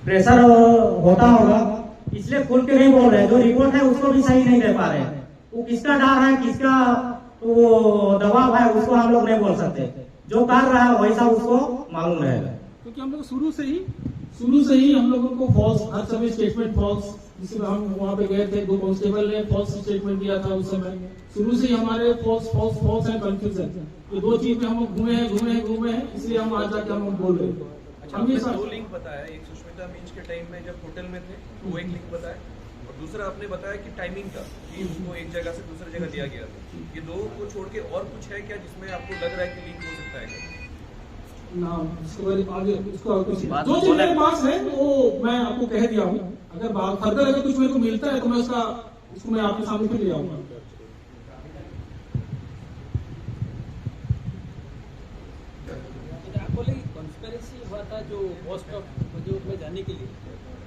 प्रेशर होता होगा इसलिए खुल के नहीं बोल रहे, जो रिपोर्ट है उसको भी सही नहीं दे पा रहे। वो किसका डर है किसका वो दबाव है उसको हम लोग नहीं बोल सकते, जो कर रहा है वैसा उसको मालूम रहेगा। क्योंकि हम लोग शुरू से ही हम लोगों को फॉल्स हर समय स्टेटमेंट फॉल्स, जिसमें हम वहाँ पे गए थे 2 कांस्टेबल ने फॉल्स स्टेटमेंट दिया था उस समय, शुरू से ही हमारे फॉल्स एंड कंफ्यूजन, ये 2 चीज पे हम घूमे हैं, इसलिए हम आज जाके हम बोल रहे हैं। हमने 2 लिंक बताया, एक सुष्मिता मीन्स के टाइम में जब होटल में थे वो एक लिंक बताया, और दूसरा आपने बताया कि टाइमिंग का कि उसको एक जगह से दूसरी जगह दिया गया था। ये 2 को छोड़ के और कुछ है क्या जिसमें आपको लग रहा है कि लिंक हो सकता है? ना इसके बारे में आगे उसको जो चीज मेरे पास है वो मैं आपको कह दिया हूँ, अगर फर्दर अगर कुछ मेरे को मिलता है तो मैं उसको मैं आपके सामने फिर ले आऊंगा। कॉन्स्पिरेसी हुआ था जो पोस्ट ऑफ जो में जाने के लिए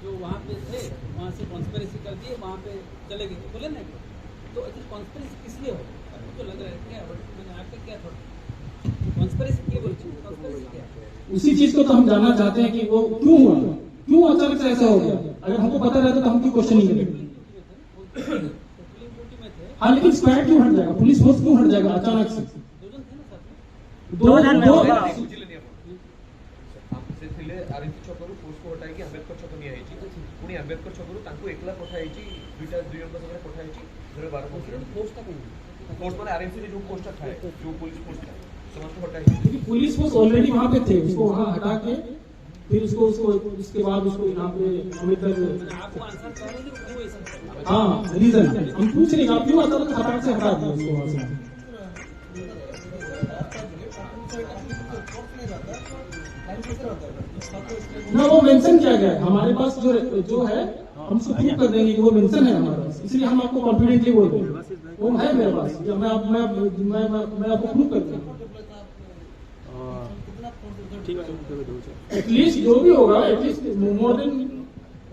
जो वहाँ पे थे, वहाँ से कॉन्स्पिरेसी कर दिए, वहाँ पे चले गए बोले ना, तो कॉन्स्पिरेसी किस लिए हो तो लग रहा है क्या मैंने आके क्या थोड़ा कॉन्स्पिरेसी क्या बोलती है, कॉन्स्पिरेसी क्या? उसी चीज को तो हम जानना चाहते हैं कि वो क्यों हुआ, क्यों अचानक से ऐसा हो गया। अगर हमको पता रहता तो हम क्यों क्वेश्चन नहीं करेंगे। हाँ लेकिन स्क्वाड क्यों हट जाएगा, पुलिस फोर्स क्यों हट जाएगा अचानक से? 2 आरएमपी छकरू फोर्स को हटाई आंबेडकर छक नहीं पुणी आंबेडकर छकरू एकला पठाई 2 जन पठाई 12 फोर्स मैंने आरएमसी जो पोस्ट था जो पुलिस फोर्स था समस्त हटाई, क्योंकि पुलिस फोर्स ऑलरेडी वहाँ पे थे, उसको वहाँ हटा के फिर उसको उसके बाद उसको यहाँ पे हाँ रीजन हम पूछ रहे आप क्यों अचानक फटाक से हटा दिया उसको वहाँ से। ना वो मेंशन किया गया है हमारे पास जो है, हम उसको प्रूव कर देंगे कि वो मेंशन है हमारे पास, इसलिए हम आपको कॉन्फिडेंटली बोल रहे हैं वो है मेरे पास, मैं आपको प्रूव कर दूंगा। एटलीस्ट जो भी होगा एटलीस्ट मोर देन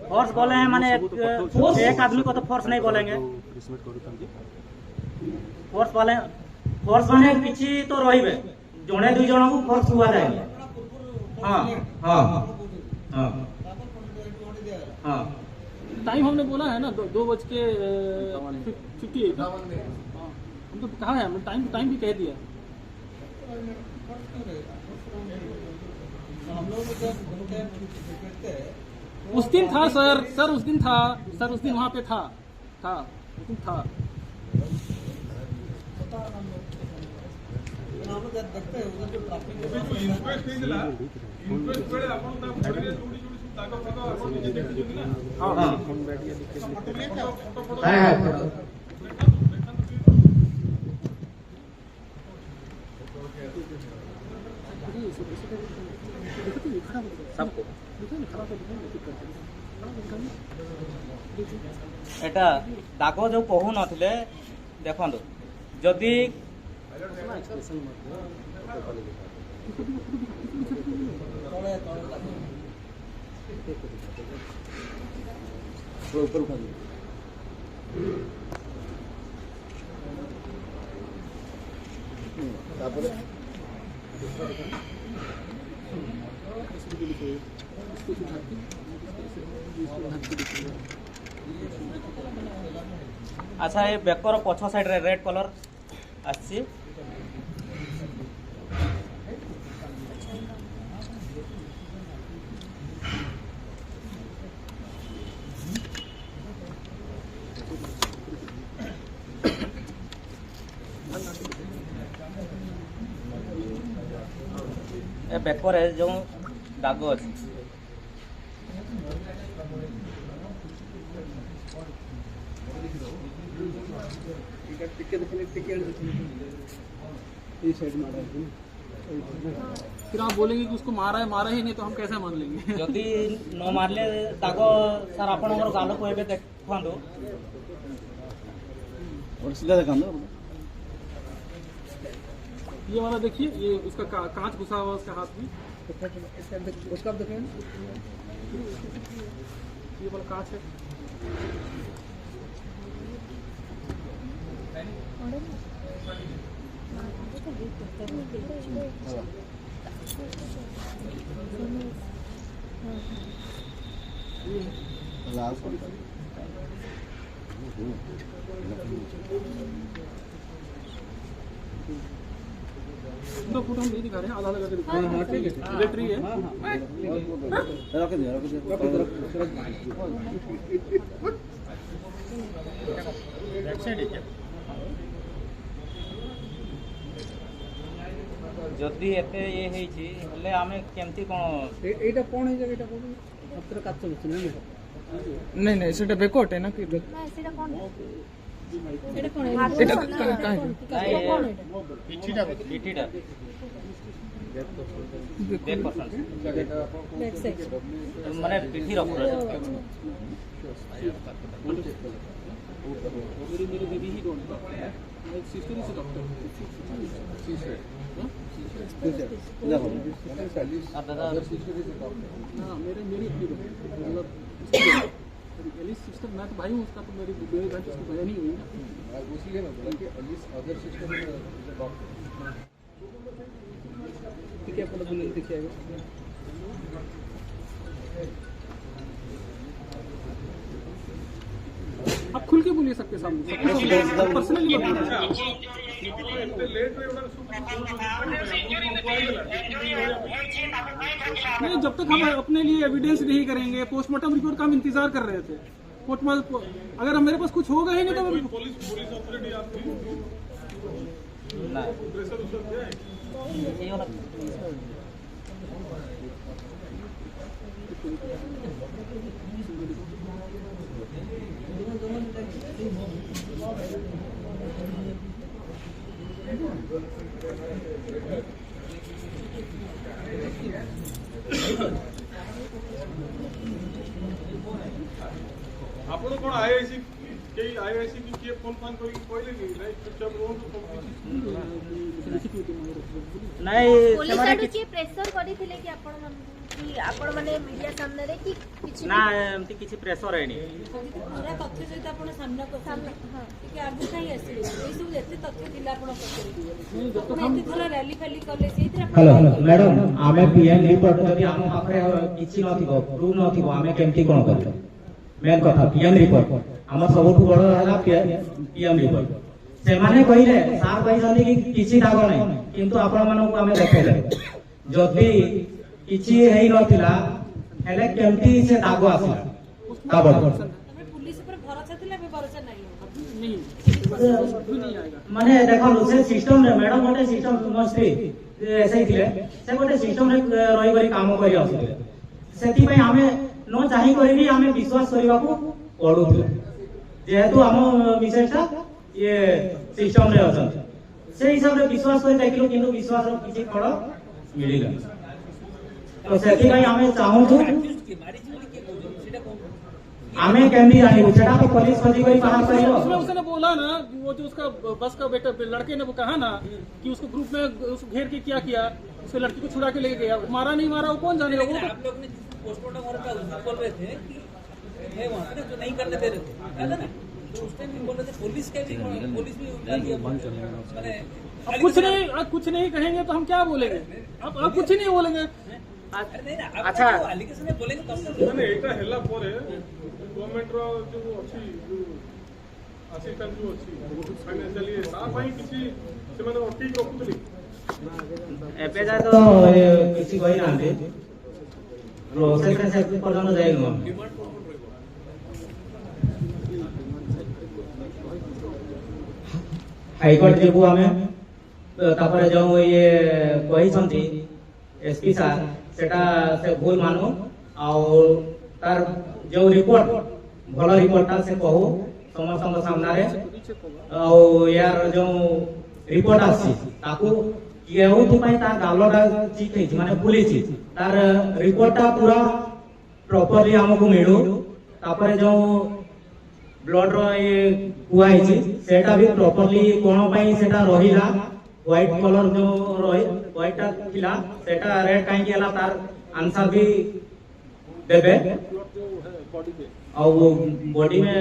फोर्स बोले हैं माने एक आदमी को तो फोर्स नहीं बोलेंगे, फोर्स माने किसी तो रही जड़े 2 जन को फोर्स हुआ जाएगा। हाँ हाँ हाँ हाँ टाइम हमने बोला है ना 2:58 हम तो कहा है, हमने टाइम भी कह दिया। उस दिन था सर उस दिन था सर, उस दिन वहाँ पे था उस दिन था। এটা দাগ जो कहू नथिले देखंतु जदि अच्छा ये बेकर पछ साइड रे रेड कलर आछि ए बेकर है जो दाग अछि फिर आप बोलेंगे कि उसको मारा ही नहीं तो हम कैसे मान लेंगे? जदि न मारले दाग सर आपनकर गाल को एबे देखंदो और सीधा दिखा दो। ये वाला देखिए, ये उसका कांच घुसा हुआ उसका हाथ में, उसका आप देखें ये वाला कांच है। तो फुट हम नहीं दिखा रहे हैं, आधा लगा के दिखा रहे हैं। ठीक है, बैटरी है। रख दिया। जदि एते ये हेछि हले आमे केमती कोन एटा कोन है जगह एटा कोन मात्र काच होछि ना नहीं सेटा बेकोट है ना कि ना सेटा कोन एटा कोन एटा काहे कोन पिठीटा बैक साइड माने पिठी रखो मेरी दीदी ही डॉक्टर है, एक सिस्टर ही डॉक्टर है। हाँ मेरी मतलब एलिस सिस्टर, मैं तो भाई हूँ उसका, तो मेरी बहन उसकी बहन ही हुई ना, इसलिए मैं बोला कि Alice other sister is doctor. ठीक है, फोटो बोलिए देखिए। आप खुल के बोलिए सबके सामने, पर्सनली नहीं, जब तक हम अपने लिए एविडेंस नहीं करेंगे, पोस्टमार्टम रिपोर्ट का हम इंतजार कर रहे थे। पोस्टमार्टम अगर मेरे पास कुछ होगा ही नहीं तो पुलिस ऑथोरिटी ଆପଣ କଣ ଆଇଆଇସି କେହି ଆଇଆଇସି କି କିଏ ଫୋନ୍ ଫାନ୍ କରିକି କହିଲେ କି ନାଇଁ ଚୁପଚାପ ରୁହନ୍ତୁ ନାଇଁ पुलिस आडू की प्रेशर କରିଥିଲେ କି ଆପଣ ମାନେ मीडिया सामने रे कि किछि ना एमती किछि प्रेशर है नहीं पूरा तथ्य सहित आपण सामना करसामने हां कि आगु काई आसी ए सब जते तथ्य दिला आपण पछरे आपण एते थोड़ा रैली फैली करले सेइतरा। हेलो मैडम आमे पीएम रिपोर्ट जदी हम पाखरे किछि नथिबो प्रूफ नथिबो आमे केमती कोन करबो मेन कथा पीएम रिपोर्ट हमर सबठु बड़ हला पीएम रिपोर्ट से माने कहिले सार भाई जदी कि किछि दाग नै किंतु आपण मानन को आमे देखैले जदी किछि हेई नथिला हेले केमती से दाग आसिला काबड़ तमे पुलिस पर भरोसा थिला बे भरोसा नहीं माने देखो से सिस्टम रे मैडम गोटे सिस्टम मस्ती ऐसे थिले से गोटे सिस्टम रे रही करी काम करी आसिले सेति पई हमें न चाहि करी भी हमें विश्वास करबा को पडुथिले जेहेतु हम विशेषता ये सिस्टम रे अछन से हिसाब रे विश्वास कर देखिलो किंतु विश्वास रो किछि फल मिलिला तो सेति पई हमें चाहू छु हमें कैमरी जानी सेटा तो पुलिस खोजी कोई बाहर करियो उसने बोला ना वो जो उसका बस का बेटा लड़के ने वो कहा ना कि उसको ग्रुप में उसको घेर के क्या किया, उसके लड़की को छुड़ा के लेके गया, मारा नहीं मारा वो कौन जानेगा। वो आप लोग ने पोस्टमार्टम और का बोल रहे थे कि है वहां पे जो नहीं करने दे रहे थे है ना, तो उस टाइम भी बोल रहे थे पुलिस के भी पुलिस भी माने कुछ नहीं कहेंगे तो हम क्या बोलेंगे। आप कुछ नहीं बोलेंगे, अच्छा एलिगेशन बोलेंगे तब ମାନେ ଏଇଟା ହେଲା ପରେ ଗଭର୍ଣ୍ଣମେଣ୍ଟର ଯୋଉ ଅଛି ଯୋଉ ଆସିଷ୍ଟାଣ୍ଟ ଯୋଉ ଅଛି ଫାଇନାନ୍ସିଆଲି ତା ପାଇଁ କିଛି ସେମାନେ ଅଟକେଇକି ରଖୁଥିଲେ ଏବେ ଯାଏ ତ କିଛି କହିନାହାନ୍ତି, ପ୍ରୋସେସ ସେ ପର୍ଯ୍ୟନ୍ତ ଯାଇନୁ। ହାଇକୋର୍ଟ ଯିବୁ ଆମେ, ତାପରେ ଯୋଉ ଇଏ କହିଛନ୍ତି ଏସପି ସାର୍ ସେଟା ସେ ଭୁଲ ମାନୁ, ଆଉ ତାର ଯୋଉ ରିପୋର୍ଟ ଭଲ ରିପୋର୍ଟଟା ସେ କହୁ ସମସ୍ତଙ୍କ ସାମ୍ନାରେ। ଆଉ ୟାର ଯୋଉ ରିପୋର୍ଟ ଆସିଛି ତାକୁ କେଉଁଥିପାଇଁ ତାର ଗାଲଟା ଚିକ୍ ହେଇଛି ମାନେ ଫୁଲିଛି, ତାର ରିପୋର୍ଟଟା ପୁରା ପ୍ରପରଲି ଆମକୁ ମିଳୁ। ତାପରେ ଯୋଉ ବ୍ଲଡର ଇଏ କୁହା ହେଇଛି ସେଟା ବି ପ୍ରପରଲି କଣ ପାଇଁ ସେଟା ରହିଲା, ହ୍ୱାଇଟ କଲର ଯୋଉ ହ୍ୱାଇଟଟା ଥିଲା ସେଟା ରେଡ୍ କାହିଁକି ହେଲା ତାର आंसर भी देवे। और वो बॉडी में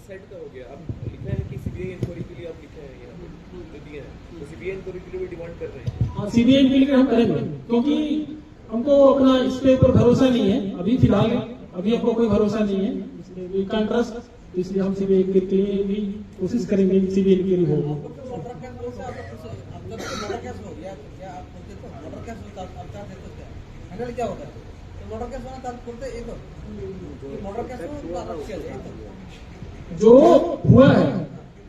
सेट का हो गया। अब लिखा है कि सीबीआई इंक्वायरी के लिए आप लिखा है यहाँ पे जो दिया है, तो सीबीआई इंक्वायरी के लिए भी डिमांड कर रहे हैं। हाँ, सीबीआई के लिए हम करेंगे क्योंकि हमको अपना इस पे ऊपर भरोसा नहीं है अभी फिलहाल, अभी हमको कोई भरोसा नहीं है, वी कांट ट्रस्ट, इसलिए हम सीबीआई के लिए भी कोशिश करेंगे सीबीआई के लिए हो। क्या होता है तो मर्डर केस बना तब करते एक मर्डर केस जो हुआ है,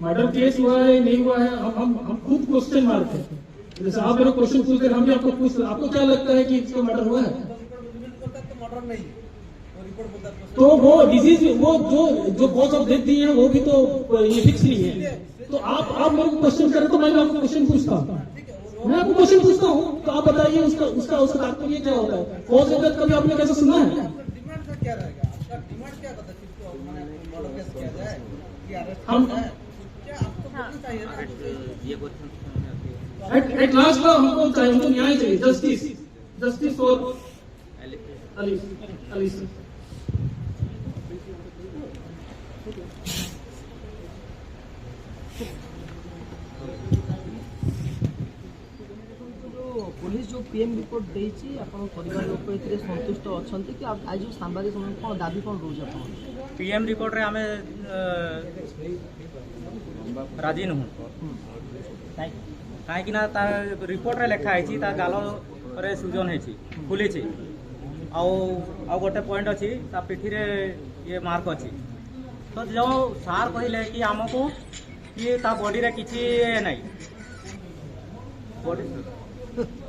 मर्डर केस हुआ है नहीं हुआ है, हम खुद क्वेश्चन मारते हैं। जैसे आप मेरे क्वेश्चन पूछते हैं, हम भी आपको पूछते हैं आपको क्या लगता है कि इसको मर्डर हुआ है, तो मर्डर नहीं तो वो डिजीज वो जो कॉज ऑफ डेथ दी है वो भी तो ये फिक्स नहीं है। तो आप मेरे को क्वेश्चन करें तो मैं आपको क्वेश्चन पूछता हूँ, मैं आपको क्वेश्चन पूछता हूँ तो आप बताइए उसका तात्पर्य क्या होता है। कॉज ऑफ डेथ कभी आपने कैसे सुना है? डिमांड का क्या रहेगा, आपका डिमांड क्या होता है जिसको मैंने मर्डर केस किया जाए कि अरेस्ट हम क्या आपको चाहिए ना एट लास्ट हमको चाहिए, हमको न्याय चाहिए, justice for Ali sir. Police जो पीएम रिपोर्ट देती अपन परिवार लोक एथिरे संतुष्ट अछंती कि आज जो सांबादिक मन कोन दाबी कोन रोज अपन पीएम रिपोर्ट रे हमें राजी नहु काहे कि ना ता रिपोर्ट रे लिखा है ता गालो रे सुजन है फुली छी आ गोटे पॉइंट अच्छी ता पिठी रे ये मार्क अच्छी। तो जो सार कहले कि हमको ये ता बॉडी रे किछि नहीं,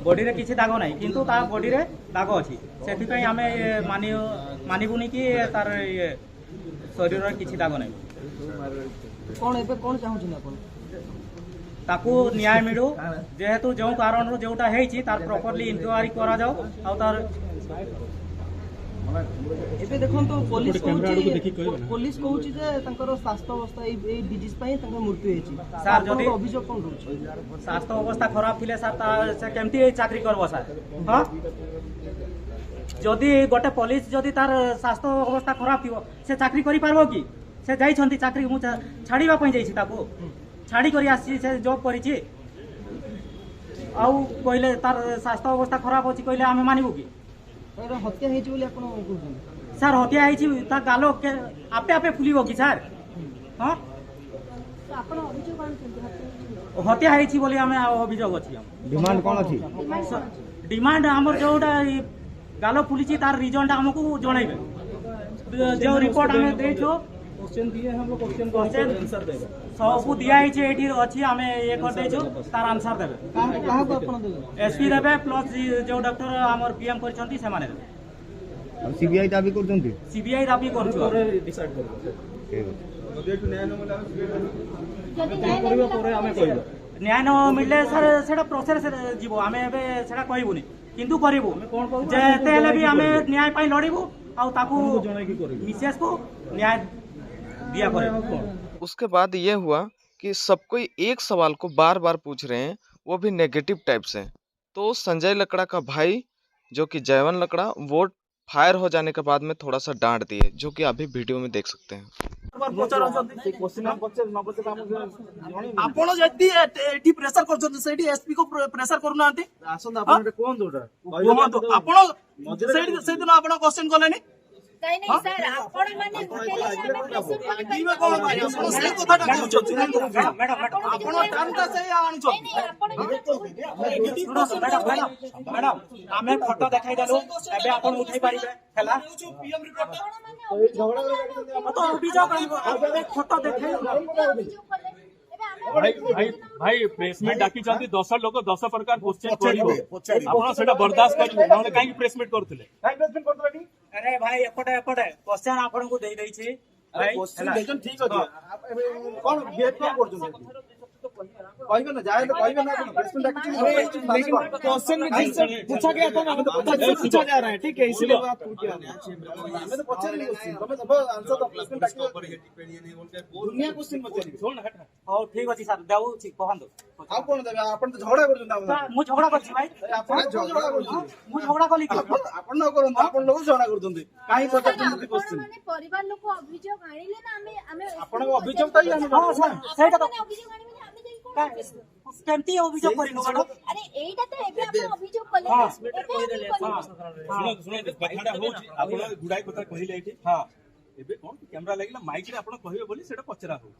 बॉडी रे किछि दाग नहीं, किंतु ता बॉडी रे दाग अच्छी, से आम मानबुनि कि तार ये शरीर रे किछि दाग नहीं। कौन एबे कौन चाहूछि ना अपन ताकू न्याय मिलू, जेहेतु जो कारण जोटा है तार प्रॉपर्ली इंक्वायरी करा जाओ आ तार एबे देखो तो पुलिस कहूची जे तांकर स्वास्थ्य अवस्था ए डिजीज पई तांकर मृत्यु हेची। सर जदी अभियोग कोन रहउछ स्वास्थ्य अवस्था खराब थिले सर से केमती चाकरी करबो सर? हां जदी गोटे पुलिस जदी तार स्वास्थ्य अवस्था खराब थिबो से चाकरी करि पारबो कि? से जाई छंती चाकरी मु छाड़ीबा पई जाईछि, ताको छाड़ी करी आसी से जॉब करिछि आउ कहले तार स्वास्थ्य अवस्था खराब अछि कहले आमे मानिबो कि? हत्या हेची बोली आपण कहउछन सर हत्या हेची ता गालो के आपे आपे फुलिबो कि सर? हां आपण अभियोग आनछन हत्या हेची बोली आमे अभियोग अछि। हम डिमांड कोन अछि? डिमांड हमर जोटा गालो फुलिछि तार रीजन ता हमकु जणाइबे, जो रिपोर्ट हमें देछो क्वेश्चन दिए हम लोग क्वेश्चन को आंसर देबे, सब दिया है एठी अछि हमें ये कर देछो तार आंसर देबे। कहां को आपण देबे? एसपी देबे प्लस जो डॉक्टर हमर पीएम करछंती से माने देबे। अब सीबीआई दाबी करछंती, सीबीआई दाबी करछो डिसाइड करबो। ठीक है जदि एठु न्याय न मिला न्याय न मिलले सर सेटा प्रोसेस जीवो, आमे एबे सेटा कहबुनी किंतु करिवो जेते हेले भी आमे न्याय पाई लड़िबो आ ताकू मिसेस को न्याय दिया करे। उसके बाद ये हुआ कि सब कोई एक सवाल को बार बार पूछ रहे हैं, वो भी नेगेटिव टाइप से। तो संजय लकड़ा का भाई जो कि जयवन लकड़ा, वो फायर हो जाने के बाद में थोड़ा सा डांट दिए, जो कि अभी वीडियो में देख सकते हैं। ଆପଣ ଯଦି ଏଠି ପ୍ରେସର କରୁଛନ୍ତି ସେଇଠି ଏସପି କୁ ପ୍ରେସର କରୁନାହାନ୍ତି କୁହନ୍ତୁ ଆପଣ ସେଇଦିନ ଆପଣ କ୍ୱେଶ୍ଚନ କଲେନି କାଇଁ ନାହିଁ ସାର୍ ଆପଣ ମାନେ ଉଠେଇଲେ ଆମେ ପ୍ରେସର ଆପଣ ସେଇ କଥାଟା କହୁଛନ୍ତି ଆପଣ ଟାର୍ମଟା ସେଇ ଆଣୁଛନ୍ତି ମ୍ୟାଡାମ ଆମେ ଫଟୋ ଦେଖାଇ ଦେଲୁ ଏବେ ଆପଣ ଉଠେଇ ପାରିବେ ହେଲା ତ ଅଭିଯୋଗ ଫଟୋ ଦେଖାଇ भाई प्रेसमिट डाकी 10 लोक 10 प्रकार क्वेश्चन करिवो आपण सेटा बर्दाश्त करिवो नले काई प्रेसमिट करथले अरे भाई एपटे क्वेश्चन आपन को देई दै छी अरे क्वेश्चन देखन ठीक अछि कोन बिहेव कोन करछन कहबे ना जाय कहबे ना प्रेसमिट डाकी लेकिन क्वेश्चन में जिससे पूछा गया था ना तो पूछा जा रहा है ठीक है इसलिए बात पूछ रहा है हमें तो पचारे नहीं क्वेश्चन तमे सब आंसर तो प्रेसमिट डाकी दुनिया क्वेश्चन पचारे सुन हां ठीक अछि सर दाऊ छी कहंदो आप कोन देबे आपण तो झगड़ा करछन मु झगड़ा करछि भाई आपण झगड़ा करछन मु झगड़ा कली आपण न करन आपण लोग झगड़ा करछन काई पचारछन क्वेश्चन माने परिवार लोक अभियोग आनिले ना हमें आपण अभियोग तई आनी हां सर सेटा तो अभियोग आनिले हमें जाई कोन केमती अभियोग करिनो मैडम अरे एटा तो एबे आपण अभियोग कले सुनो कथाडा होची आपण गुडाई कथा कहिले एठी हां एबे कोन कैमरा लागिला माइक रे आपण कहबे बोली सेटा पचरा हो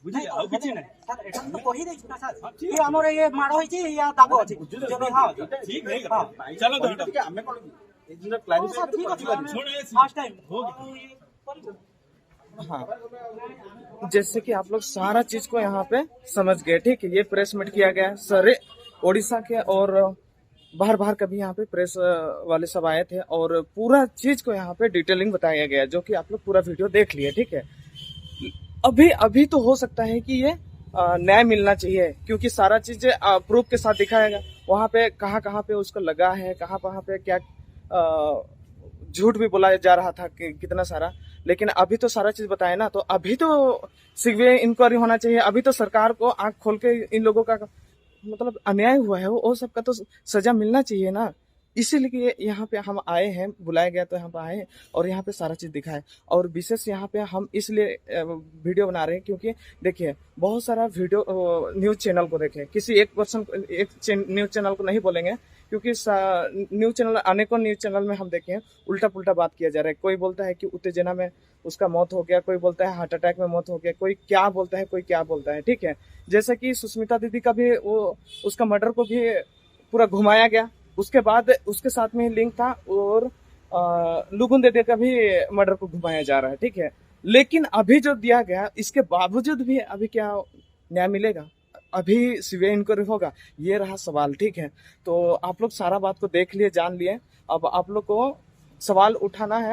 बुझिले आ किछि नै सर एटा तो कहि दै छी ना सर ये हमर ये मारो होई छी या दागो अछि जबे हां ठीक है चलो तो हमें कोन ए दिन क्लैरिफाई फर्स्ट टाइम हो हाँ जैसे कि आप लोग सारा चीज को यहाँ पे समझ गए ठीक है ये प्रेस मीट किया गया सारे ओडिशा के और बाहर का भी यहाँ पे प्रेस वाले सब आए थे और पूरा चीज को यहाँ पे डिटेलिंग बताया गया जो कि आप लोग पूरा वीडियो देख लिए ठीक है अभी तो हो सकता है कि ये न्याय मिलना चाहिए क्योंकि सारा चीज प्रूफ के साथ दिखाएगा वहाँ पे कहाँ पे उसको लगा है कहाँ पे क्या झूठ भी बोला जा रहा था कि कितना सारा लेकिन अभी तो सारा चीज बताया ना तो अभी तो सीबीआई इंक्वायरी होना चाहिए अभी तो सरकार को आंख खोल के इन लोगों का मतलब अन्याय हुआ है वो सबका तो सजा मिलना चाहिए ना इसीलिए यहाँ पे हम आए हैं बुलाया गया तो यहाँ पे आए और यहाँ पे सारा चीज दिखाए और विशेष यहाँ पे हम इसलिए वीडियो बना रहे हैं क्योंकि देखिए बहुत सारा वीडियो न्यूज चैनल को देखें किसी एक न्यूज चैनल को नहीं बोलेंगे क्योंकि न्यूज चैनल अनेकों न्यूज चैनल में हम देखें उल्टा पुल्टा बात किया जा रहा है कोई बोलता है कि उत्तेजना में उसका मौत हो गया कोई बोलता है हार्ट अटैक में मौत हो गया कोई क्या बोलता है कोई क्या बोलता है ठीक है जैसे कि सुष्मिता दीदी का भी वो उसका मर्डर को भी पूरा घुमाया गया उसके बाद उसके साथ में लिंक था और लुगुन दीदी का भी मर्डर को घुमाया जा रहा है ठीक है लेकिन अभी जो दिया गया इसके बावजूद भी अभी क्या न्याय मिलेगा अभी सीबीआई इंक्वायरी होगा ये रहा सवाल ठीक है तो आप लोग सारा बात को देख लिए जान लिए अब आप लोग को सवाल उठाना है